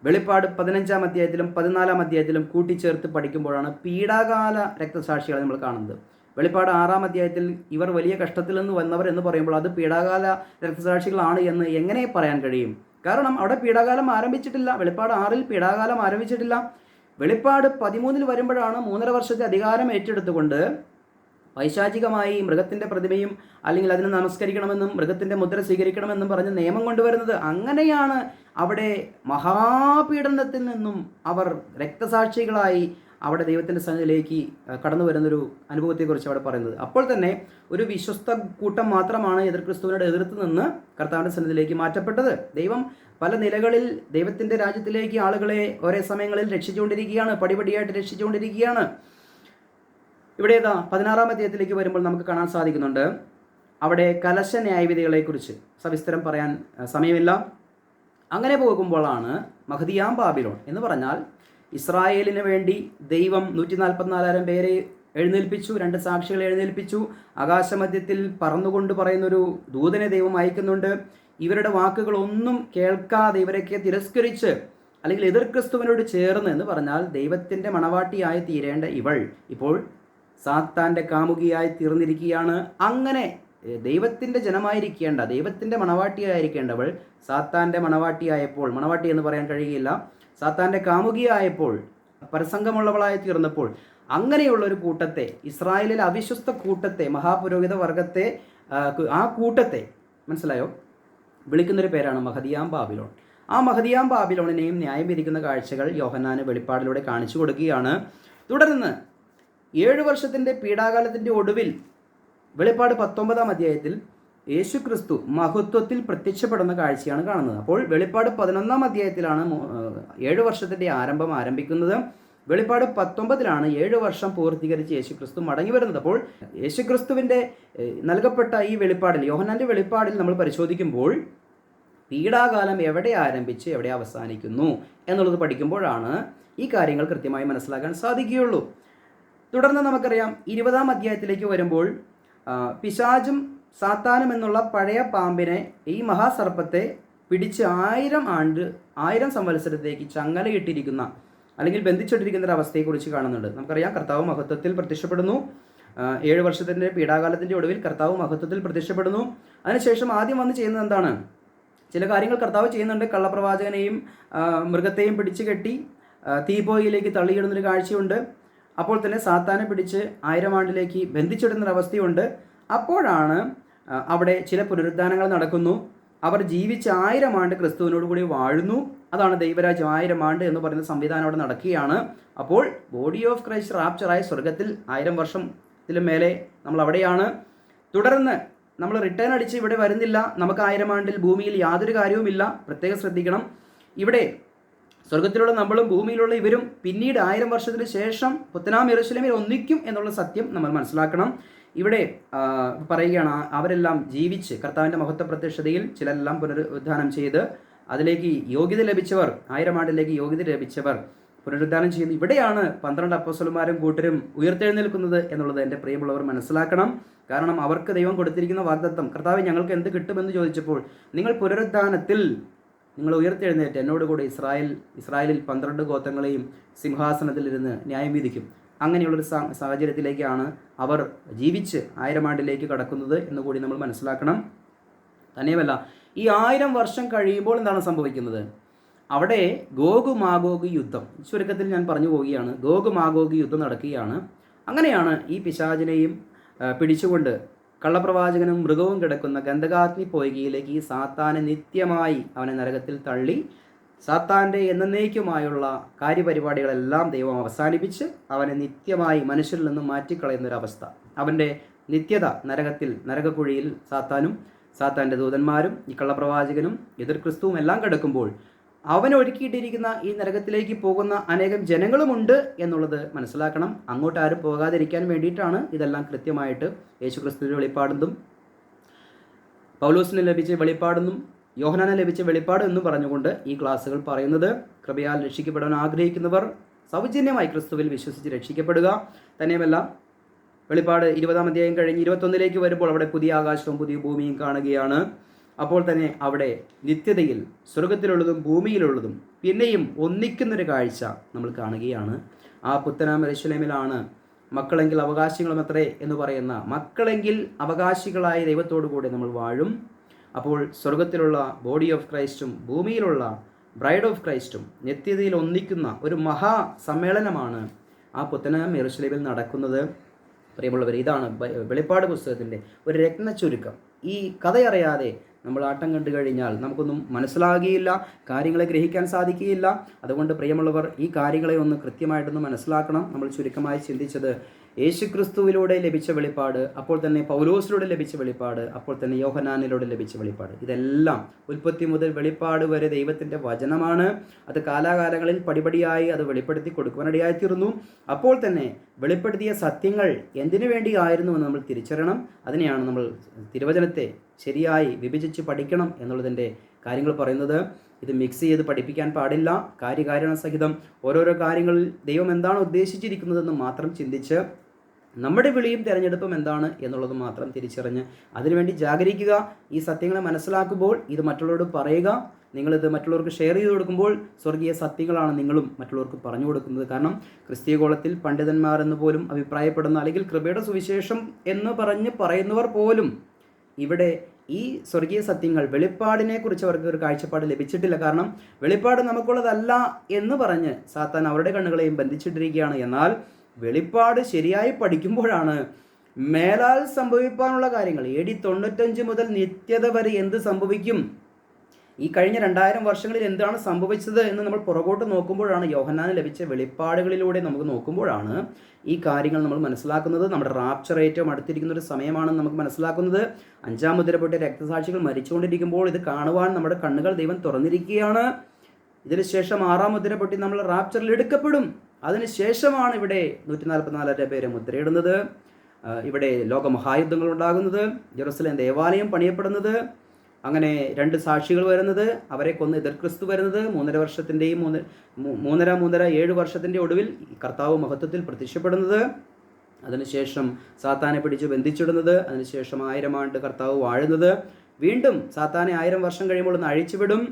വെളിപ്പാട് 15-ാം അധ്യായത്തിലും 14-ാം അധ്യായത്തിലും കൂട്ടിച്ചേർത്ത് പഠിക്കുമ്പോഴാണ് പീഡാകാല രക്തസാക്ഷികളെ നമ്മൾ കാണുന്നത്. വെളിപ്പാട് 6-ാം അധ്യായത്തിൽ ഇവർ വലിയ കഷ്ടത്തിൽ നിന്ന് വന്നവർ എന്ന് പറയുമ്പോൾ അത് പീഡാകാല രക്തസാക്ഷികളാണ് എന്ന് എങ്ങനെ പറയാൻ കഴിയും? കാരണം അവിടെ പീഡാകാലം ആരംഭിച്ചിട്ടില്ല. വെളിപ്പാട് 6-ൽ പീഡാകാലം ആരംഭിച്ചിട്ടില്ല. വെളിപ്പാട് 13-ൽ വരുമ്പോഴാണ് 3.5 വർഷത്തെ അധികാരം ഏറ്റെടുത്തുകൊണ്ട് പൈശാചികമായി മൃഗത്തിൻ്റെ പ്രതിമയും അല്ലെങ്കിൽ അതിനെ നമസ്കരിക്കണമെന്നും മൃഗത്തിൻ്റെ മുദ്ര സ്വീകരിക്കണമെന്നും പറഞ്ഞ് നിയമം കൊണ്ടുവരുന്നത്. അങ്ങനെയാണ് അവിടെ മഹാപീഡനത്തിൽ നിന്നും അവർ രക്തസാക്ഷികളായി അവിടെ ദൈവത്തിൻ്റെ സന്നിധിയിലേക്ക് കടന്നു വരുന്നൊരു അനുഭവത്തെക്കുറിച്ച് അവിടെ പറയുന്നത്. അപ്പോൾ തന്നെ ഒരു വിശ്വസ്ത കൂട്ടം മാത്രമാണ് എതിർ ക്രിസ്തുവിനോട് എതിർത്ത് നിന്ന് കർത്താവിൻ്റെ സന്നിധിയിലേക്ക് മാറ്റപ്പെട്ടത്. ദൈവം പല നിലകളിൽ ദൈവത്തിൻ്റെ രാജ്യത്തിലേക്ക് ആളുകളെ ഒരേ സമയങ്ങളിൽ രക്ഷിച്ചുകൊണ്ടിരിക്കുകയാണ്, പടിപടിയായിട്ട് രക്ഷിച്ചുകൊണ്ടിരിക്കുകയാണ്. ഇവിടെ 16-ാം അധ്യായത്തിലേക്ക് വരുമ്പോൾ നമുക്ക് കാണാൻ സാധിക്കുന്നുണ്ട്, അവിടെ കലശ ന്യായവിധികളെക്കുറിച്ച് സവിസ്തരം പറയാൻ സമയമില്ല. അങ്ങനെ പോകുമ്പോഴാണ് മഹദിയാം ബാബിലോൺ എന്ന് പറഞ്ഞാൽ ഇസ്രായേലിന് വേണ്ടി ദൈവം 144,000 പേരെ എഴുന്നേൽപ്പിച്ചു, 2 സാക്ഷികളെ എഴുന്നേൽപ്പിച്ചു. ആകാശമധ്യത്തിൽ പറന്നുകൊണ്ട് പറയുന്നൊരു ദൂതനെ ദൈവം അയക്കുന്നുണ്ട്. ഇവരുടെ വാക്കുകളൊന്നും കേൾക്കാതെ ഇവരൊക്കെ തിരസ്കരിച്ച് അല്ലെങ്കിൽ എതിർ ക്രിസ്തുവിനോട് ചേർന്ന്, എന്ന് പറഞ്ഞാൽ ദൈവത്തിൻ്റെ മണവാട്ടിയായി തീരേണ്ട ഇവൾ ഇപ്പോൾ സാത്താൻ്റെ കാമുകിയായി തീർന്നിരിക്കുകയാണ്. അങ്ങനെ ദൈവത്തിൻ്റെ ജനമായിരിക്കേണ്ട, ദൈവത്തിൻ്റെ മണവാട്ടിയായിരിക്കേണ്ടവൾ സാത്താൻ്റെ മണവാട്ടിയായപ്പോൾ, മണവാട്ടി എന്ന് പറയാൻ കഴിയുകയില്ല, സാത്താൻ്റെ കാമുകിയായപ്പോൾ, പരസംഗമുള്ളവളായി തീർന്നപ്പോൾ, അങ്ങനെയുള്ളൊരു കൂട്ടത്തെ, ഇസ്രായേലിലെ അവിശ്വസ്ത കൂട്ടത്തെ, മഹാപുരോഹിത വർഗത്തെ, ആ കൂട്ടത്തെ, മനസ്സിലായോ, വിളിക്കുന്നൊരു പേരാണ് മഹദിയാം ബാബിലോൺ. ആ മഹദിയാം ബാബിലോണിനെയും ന്യായം വിധിക്കുന്ന കാഴ്ചകൾ യോഹന്നാന് വെളിപ്പാടിലൂടെ കാണിച്ചു കൊടുക്കുകയാണ്. തുടർന്ന് 7 വർഷത്തിൻ്റെ പീഡാകാലത്തിൻ്റെ ഒടുവിൽ വെളിപ്പാട് 19-ാം അധ്യായത്തിൽ യേശു ക്രിസ്തു മഹത്വത്തിൽ പ്രത്യക്ഷപ്പെടുന്ന കാഴ്ചയാണ് കാണുന്നത്. അപ്പോൾ വെളിപ്പാട് 11-ാം അധ്യായത്തിലാണ് 7 വർഷത്തിൻ്റെ ആരംഭിക്കുന്നത്. വെളിപ്പാട് 19-ലാണ് 7 വർഷം പൂർത്തീകരിച്ച് യേശുക്രിസ്തു മടങ്ങി വരുന്നത്. അപ്പോൾ യേശുക്രിസ്തുവിൻ്റെ നൽകപ്പെട്ട ഈ വെളിപ്പാടിൽ, യോഹന്നാൻ്റെ വെളിപ്പാടിൽ നമ്മൾ പരിശോധിക്കുമ്പോൾ പീഡാകാലം എവിടെ ആരംഭിച്ച് എവിടെ അവസാനിക്കുന്നു എന്നുള്ളത് പഠിക്കുമ്പോഴാണ് ഈ കാര്യങ്ങൾ കൃത്യമായി മനസ്സിലാക്കാൻ സാധിക്കുകയുള്ളൂ. തുടർന്ന് നമുക്കറിയാം 20-ാം അധ്യായത്തിലേക്ക് വരുമ്പോൾ പിശാചും സാത്താനും എന്നുള്ള പഴയ പാമ്പിനെ, ഈ മഹാസർപ്പത്തെ പിടിച്ച് 1000 സംവത്സരത്തേക്ക് ചങ്ങലയിട്ടിരിക്കുന്ന അല്ലെങ്കിൽ ബന്ധിച്ചിട്ടിരിക്കുന്ന ഒരു അവസ്ഥയെക്കുറിച്ച് കാണുന്നുണ്ട്. നമുക്കറിയാം കർത്താവ് മഹത്വത്തിൽ പ്രത്യക്ഷപ്പെടുന്നു. 7 വർഷത്തിൻ്റെ പീഡാകാലത്തിൻ്റെ ഒടുവിൽ കർത്താവ് മഹത്വത്തിൽ പ്രത്യക്ഷപ്പെടുന്നു. അതിനുശേഷം ആദ്യം വന്ന് ചെയ്യുന്നത് എന്താണ്? ചില കാര്യങ്ങൾ കർത്താവ് ചെയ്യുന്നുണ്ട്. കള്ളപ്രവാചകനെയും മൃഗത്തെയും പിടിച്ച് കെട്ടി തീപോയിലേക്ക് തള്ളിയിടുന്നൊരു കാഴ്ചയുണ്ട്. അപ്പോൾ തന്നെ സാത്താനെ പിടിച്ച് 1000 ആണ്ടിലേക്ക് ബന്ധിച്ചിടുന്നൊരവസ്ഥയുണ്ട്. അപ്പോഴാണ് അവിടെ ചില പുനരുദ്ധാനങ്ങൾ നടക്കുന്നു. അവർ ജീവിച്ച് 1000 ആണ്ട് ക്രിസ്തുവിനോട് കൂടി വാഴുന്നു. അതാണ് ദൈവരാജ്യം. 1000 ആണ്ട് എന്ന് പറയുന്ന സംവിധാനം അവിടെ നടക്കുകയാണ്. അപ്പോൾ ബോഡി ഓഫ് ക്രൈസ്റ്റ് റാപ്ചറായി സ്വർഗത്തിൽ 1000 വർഷത്തിലും മേലെ നമ്മൾ അവിടെയാണ്. തുടർന്ന് നമ്മൾ റിട്ടേൺ അടിച്ച് ഇവിടെ വരുന്നില്ല. നമുക്ക് 1000 ആണ്ടിൽ ഭൂമിയിൽ യാതൊരു കാര്യവുമില്ല. പ്രത്യേകം ശ്രദ്ധിക്കണം. ഇവിടെ സ്വർഗത്തിലുള്ള നമ്മളും ഭൂമിയിലുള്ള ഇവരും പിന്നീട് 1000 വർഷത്തിന് ശേഷം പുത്തനാം യെരൂശലേമിൽ ഒന്നിക്കും എന്നുള്ള സത്യം നമ്മൾ മനസ്സിലാക്കണം. ഇവിടെ പറയുകയാണ്, അവരെല്ലാം ജീവിച്ച് കർത്താവിൻ്റെ മഹത്വ പ്രത്യക്ഷതയിൽ ചിലരെല്ലാം പുനരുദ്ധാനം ചെയ്ത് അതിലേക്ക് യോഗ്യത ലഭിച്ചവർ, 1000 ആണ്ടിലേക്ക് യോഗ്യത ലഭിച്ചവർ പുനരുദ്ധാനം ചെയ്യുന്നു. ഇവിടെയാണ് 12 അപ്പോസ്തലന്മാരും കൂട്ടരും ഉയർത്തെഴുന്നേൽക്കുന്നത് എന്നുള്ളത് എൻ്റെ പ്രിയമുള്ളവർ മനസ്സിലാക്കണം. കാരണം അവർക്ക് ദൈവം കൊടുത്തിരിക്കുന്ന വാഗ്ദത്തം, കർത്താവ് ഞങ്ങൾക്ക് എന്ത് കിട്ടുമെന്ന് ചോദിച്ചപ്പോൾ, നിങ്ങൾ പുനരുദ്ധാനത്തിൽ നിങ്ങൾ ഉയർത്തെഴുന്നേറ്റ് എന്നോടുകൂടി ഇസ്രായേലിൽ 12 ഗോത്രങ്ങളെയും സിംഹാസനത്തിലിരുന്ന് ന്യായം വിധിക്കും. അങ്ങനെയുള്ളൊരു സാഹചര്യത്തിലേക്കാണ് അവർ ജീവിച്ച് 1000 ആണ്ടിലേക്ക് കടക്കുന്നത് എന്നുകൂടി നമ്മൾ മനസ്സിലാക്കണം. തന്നെയുമല്ല, ഈ 1000 വർഷം കഴിയുമ്പോൾ എന്താണ് സംഭവിക്കുന്നത്? അവിടെ ഗോഗ് മാഗോഗ് യുദ്ധം, ചുരുക്കത്തിൽ ഞാൻ പറഞ്ഞു പോവുകയാണ്, ഗോഗ് മാഗോഗ് യുദ്ധം നടക്കുകയാണ്. അങ്ങനെയാണ് ഈ പിശാചിനെയും പിടിച്ചുകൊണ്ട് കള്ളപ്രവാചകനും മൃഗവും കിടക്കുന്ന ഗന്ധകാഗ്നി പൊയ്കയിലേക്ക് ഈ സാത്താനെ നിത്യമായി അവനെ നരകത്തിൽ തള്ളി സാത്താൻ്റെ എന്നേക്കുമായുള്ള കാര്യപരിപാടികളെല്ലാം ദൈവം അവസാനിപ്പിച്ച് അവനെ നിത്യമായി മനുഷ്യരിൽ നിന്നും മാറ്റിക്കളയുന്നൊരവസ്ഥ. അവൻ്റെ നിത്യത നരകത്തിൽ, നരകക്കുഴിയിൽ സാത്താൻ്റെ ദൂതന്മാരും ഈ കള്ളപ്രവാചകനും എതിർ ക്രിസ്തുവും എല്ലാം കിടക്കുമ്പോൾ അവൻ ഒരുക്കിയിട്ടിരിക്കുന്ന ഈ നരകത്തിലേക്ക് പോകുന്ന അനേകം ജനങ്ങളുമുണ്ട് എന്നുള്ളത് മനസ്സിലാക്കണം. അങ്ങോട്ട് ആരും പോകാതിരിക്കാൻ വേണ്ടിയിട്ടാണ് ഇതെല്ലാം കൃത്യമായിട്ട് യേശുക്രിസ്തുവിൻ്റെ വെളിപ്പാടെന്നും പൗലോസിന് ലഭിച്ച വെളിപ്പാടെന്നും യോഹന്നാന് ലഭിച്ച വെളിപ്പാട് എന്നും പറഞ്ഞുകൊണ്ട് ഈ ക്ലാസ്സുകൾ പറയുന്നത്. കൃപയാൽ രക്ഷിക്കപ്പെടാൻ ആഗ്രഹിക്കുന്നവർ സൗജന്യമായി ക്രിസ്തുവിൽ വിശ്വസിച്ച് രക്ഷിക്കപ്പെടുക. തന്നെയുമല്ല, വെളിപ്പാട് 20-ാം അധ്യായം കഴിഞ്ഞ് 21-ലേക്ക് വരുമ്പോൾ അവിടെ പുതിയ ആകാശവും പുതിയ ഭൂമിയും കാണുകയാണ്. അപ്പോൾ തന്നെ അവിടെ നിത്യതയിൽ സ്വർഗത്തിലുള്ളതും ഭൂമിയിലുള്ളതും പിന്നെയും ഒന്നിക്കുന്നൊരു കാഴ്ച നമ്മൾ കാണുകയാണ്. ആ പുത്തനാം യെരൂശലേമിലാണ് മക്കളെങ്കിൽ അവകാശികളുമത്രേ എന്ന് പറയുന്ന മക്കളെങ്കിൽ അവകാശികളായ ദൈവത്തോടു കൂടി നമ്മൾ വാഴും. അപ്പോൾ സ്വർഗത്തിലുള്ള ബോഡി ഓഫ് ക്രൈസ്റ്റും ഭൂമിയിലുള്ള ബ്രൈഡ് ഓഫ് ക്രൈസ്റ്റും നിത്യതയിൽ ഒന്നിക്കുന്ന ഒരു മഹാ സമ്മേളനമാണ് ആ പുത്തനാം യെരൂശലേമിൽ നടക്കുന്നത്. പ്രിയമുള്ളവർ, ഇതാണ് വെളിപ്പാട് പുസ്തകത്തിൻ്റെ ഒരു രത്ന ചുരുക്കം. ഈ കഥയറിയാതെ നമ്മൾ ആട്ടം കണ്ടു കഴിഞ്ഞാൽ നമുക്കൊന്നും മനസ്സിലാകുകയില്ല, കാര്യങ്ങളെ ഗ്രഹിക്കാൻ സാധിക്കുകയില്ല. അതുകൊണ്ട് പ്രിയമുള്ളവർ, ഈ കാര്യങ്ങളെ ഒന്ന് കൃത്യമായിട്ടൊന്ന് മനസ്സിലാക്കണം. നമ്മൾ ചുരുക്കമായി ചിന്തിച്ചത് യേശുക്രിസ്തുവിലൂടെ ലഭിച്ച വെളിപ്പാട്, അപ്പോൾ തന്നെ പൗലോസിലൂടെ ലഭിച്ച വെളിപ്പാട്, അപ്പോൾ തന്നെ യോഹന്നാനിലൂടെ ലഭിച്ച വെളിപ്പാട്. ഇതെല്ലാം ഉൽപ്പത്തി മുതൽ വെളിപ്പാട് വരെ ദൈവത്തിൻ്റെ വചനമാണ്. അത് കാലാകാലങ്ങളിൽ പടിപടിയായി അത് വെളിപ്പെടുത്തി കൊടുക്കുവാനിടയായിത്തീർന്നു. അപ്പോൾ തന്നെ വെളിപ്പെടുത്തിയ സത്യങ്ങൾ എന്തിനു വേണ്ടിയായിരുന്നു എന്ന് നമ്മൾ തിരിച്ചറിയണം. അതിനെയാണ് നമ്മൾ തിരുവചനത്തെ ശരിയായി വിഭജിച്ച് പഠിക്കണം എന്നുള്ളതിൻ്റെ കാര്യങ്ങൾ പറയുന്നത്. ഇത് മിക്സ് ചെയ്ത് പഠിപ്പിക്കാൻ പാടില്ല. കാര്യകാരണ സഹിതം ഓരോരോ കാര്യങ്ങളിൽ ദൈവം എന്താണ് ഉദ്ദേശിച്ചിരിക്കുന്നതെന്ന് മാത്രം ചിന്തിച്ച് നമ്മുടെ വിളിയും തിരഞ്ഞെടുപ്പും എന്താണ് എന്നുള്ളത് മാത്രം തിരിച്ചറിഞ്ഞ് അതിനുവേണ്ടി ജാഗരിക്കുക. ഈ സത്യങ്ങളെ മനസ്സിലാക്കുമ്പോൾ ഇത് മറ്റുള്ളവരോട് പറയുക. നിങ്ങളിത് മറ്റുള്ളവർക്ക് ഷെയർ ചെയ്ത് കൊടുക്കുമ്പോൾ സ്വർഗീയ സത്യങ്ങളാണ് നിങ്ങളും മറ്റുള്ളവർക്ക് പറഞ്ഞു കൊടുക്കുന്നത്. കാരണം ക്രിസ്തീയഗോളത്തിൽ പണ്ഡിതന്മാർ എന്ന് പോലും അഭിപ്രായപ്പെടുന്ന, അല്ലെങ്കിൽ കൃപയുടെ സുവിശേഷം എന്ന് പറയുന്നവർ പോലും ഇവിടെ ഈ സ്വർഗീയ സത്യങ്ങൾ, വെളിപ്പാടിനെ കുറിച്ച് അവർക്ക് ഒരു കാഴ്ചപ്പാട് ലഭിച്ചിട്ടില്ല. കാരണം വെളിപ്പാട് നമുക്കുള്ളതല്ല എന്ന് പറഞ്ഞ് സാത്താൻ അവരുടെ കണ്ണുകളെയും ബന്ധിച്ചിട്ടിരിക്കുകയാണ്. എന്നാൽ വെളിപ്പാട് ശരിയായി പഠിക്കുമ്പോഴാണ് മേലാൽ സംഭവിക്കാനുള്ള കാര്യങ്ങൾ, AD 95 മുതൽ നിത്യത വരെ എന്ത് സംഭവിക്കും, ഈ കഴിഞ്ഞ 2000 വർഷങ്ങളിൽ എന്താണ് സംഭവിച്ചത് എന്ന് നമ്മൾ പുറകോട്ട് നോക്കുമ്പോഴാണ്, യോഹന്നാന് ലഭിച്ച വെളിപ്പാടുകളിലൂടെ നമുക്ക് നോക്കുമ്പോഴാണ് ഈ കാര്യങ്ങൾ നമ്മൾ മനസ്സിലാക്കുന്നത്. നമ്മുടെ റാപ്ചർ ഏറ്റവും അടുത്തിരിക്കുന്ന ഒരു സമയമാണെന്ന് നമുക്ക് മനസ്സിലാക്കുന്നത്. 5-ാം മുദ്ര പൊട്ടി രക്തസാക്ഷികൾ മരിച്ചുകൊണ്ടിരിക്കുമ്പോൾ ഇത് കാണുവാൻ നമ്മുടെ കണ്ണുകൾ ദൈവം തുറന്നിരിക്കുകയാണ്. ഇതിനുശേഷം 6-ാം മുദ്ര പൊട്ടി നമ്മൾ റാപ്ചറിൽ എടുക്കപ്പെടും. അതിനുശേഷമാണ് ഇവിടെ 144 പേരെ മുദ്രയിടുന്നത്. ഇവിടെ ലോകമഹായുദ്ധങ്ങൾ ഉണ്ടാകുന്നത്, ജെറുസലേം ദേവാലയം പണിയപ്പെടുന്നത്, അങ്ങനെ 2 സാക്ഷികൾ വരുന്നത്, അവരെ കൊന്ന് എതിർ ക്രിസ്തു വരുന്നത്, 3.5 വർഷത്തിൻ്റെയും 7 വർഷത്തിൻ്റെ ഒടുവിൽ കർത്താവ് മഹത്വത്തിൽ പ്രത്യക്ഷപ്പെടുന്നത്, അതിനുശേഷം സാത്താനെ പിടിച്ച് ബന്ധിച്ചിടുന്നത്, അതിനുശേഷം 1000 ആണ്ട് കർത്താവ് വാഴുന്നത്, വീണ്ടും സാത്താനെ 1000 വർഷം കഴിയുമ്പോൾ ഒന്ന് അഴിച്ചുവിടും.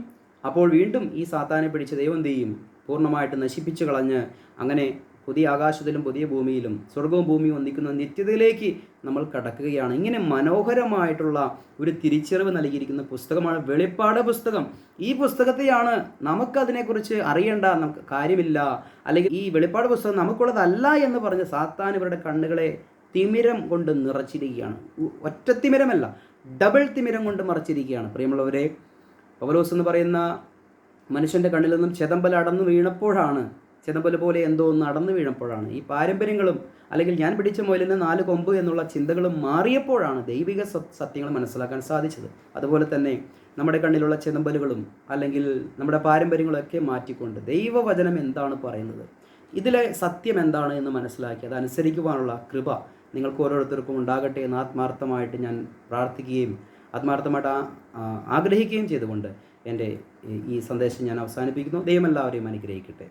അപ്പോൾ വീണ്ടും ഈ സാത്താനെ പിടിച്ച് ദൈവം എന്ത് ചെയ്യും? പൂർണ്ണമായിട്ട് നശിപ്പിച്ചു കളഞ്ഞ് അങ്ങനെ പുതിയ ആകാശത്തിലും പുതിയ ഭൂമിയിലും സ്വർഗവും ഭൂമിയും ഒന്നിക്കുന്ന നിത്യതയിലേക്ക് നമ്മൾ കടക്കുകയാണ്. ഇങ്ങനെ മനോഹരമായിട്ടുള്ള ഒരു തിരിച്ചറിവ് നൽകിയിരിക്കുന്ന പുസ്തകമാണ് വെളിപ്പാട് പുസ്തകം. ഈ പുസ്തകത്തെയാണ് നമുക്കതിനെക്കുറിച്ച് അറിയേണ്ട നമുക്ക് കാര്യമില്ല, അല്ലെങ്കിൽ ഈ വെളിപ്പാട് പുസ്തകം നമുക്കുള്ളതല്ല എന്ന് പറഞ്ഞ് സാത്താൻ ഇവരുടെ കണ്ണുകളെ തിമിരം കൊണ്ട് നിറച്ചിരിക്കുകയാണ്. ഒറ്റ തിമിരമല്ല, ഡബിൾ തിമിരം കൊണ്ട് മറച്ചിരിക്കുകയാണ്. പ്രിയമുള്ളവരെ, പൗലോസ് എന്ന് പറയുന്ന മനുഷ്യൻ്റെ കണ്ണിൽ നിന്നും ചെതമ്പൽ അടന്നു വീണപ്പോഴാണ്, ചെതമ്പൽ പോലെ എന്തോ ഒന്ന് അടന്നു വീണപ്പോഴാണ്, ഈ പാരമ്പര്യങ്ങളും അല്ലെങ്കിൽ ഞാൻ പിടിച്ച മുയലിന് 4 കൊമ്പ് എന്നുള്ള ചിന്തകളും മാറിയപ്പോഴാണ് ദൈവിക സത്യങ്ങൾ മനസ്സിലാക്കാൻ സാധിച്ചത്. അതുപോലെ തന്നെ നമ്മുടെ കണ്ണിലുള്ള ചെതമ്പലുകളും അല്ലെങ്കിൽ നമ്മുടെ പാരമ്പര്യങ്ങളൊക്കെ മാറ്റിക്കൊണ്ട് ദൈവവചനം എന്താണ് പറയുന്നത്, ഇതിലെ സത്യം എന്താണ് എന്ന് മനസ്സിലാക്കി അതനുസരിക്കുവാനുള്ള കൃപ നിങ്ങൾക്ക് ഓരോരുത്തർക്കും ഉണ്ടാകട്ടെ എന്ന് ആത്മാർത്ഥമായിട്ട് ഞാൻ പ്രാർത്ഥിക്കുകയും ആത്മാർത്ഥമായിട്ട് ആഗ്രഹിക്കുകയും ചെയ്തുകൊണ്ട് എൻ്റെ ഈ സന്ദേശം ഞാൻ അവസാനിപ്പിക്കുന്നു. ദൈവം എല്ലാവരെയും അനുഗ്രഹിക്കട്ടെ.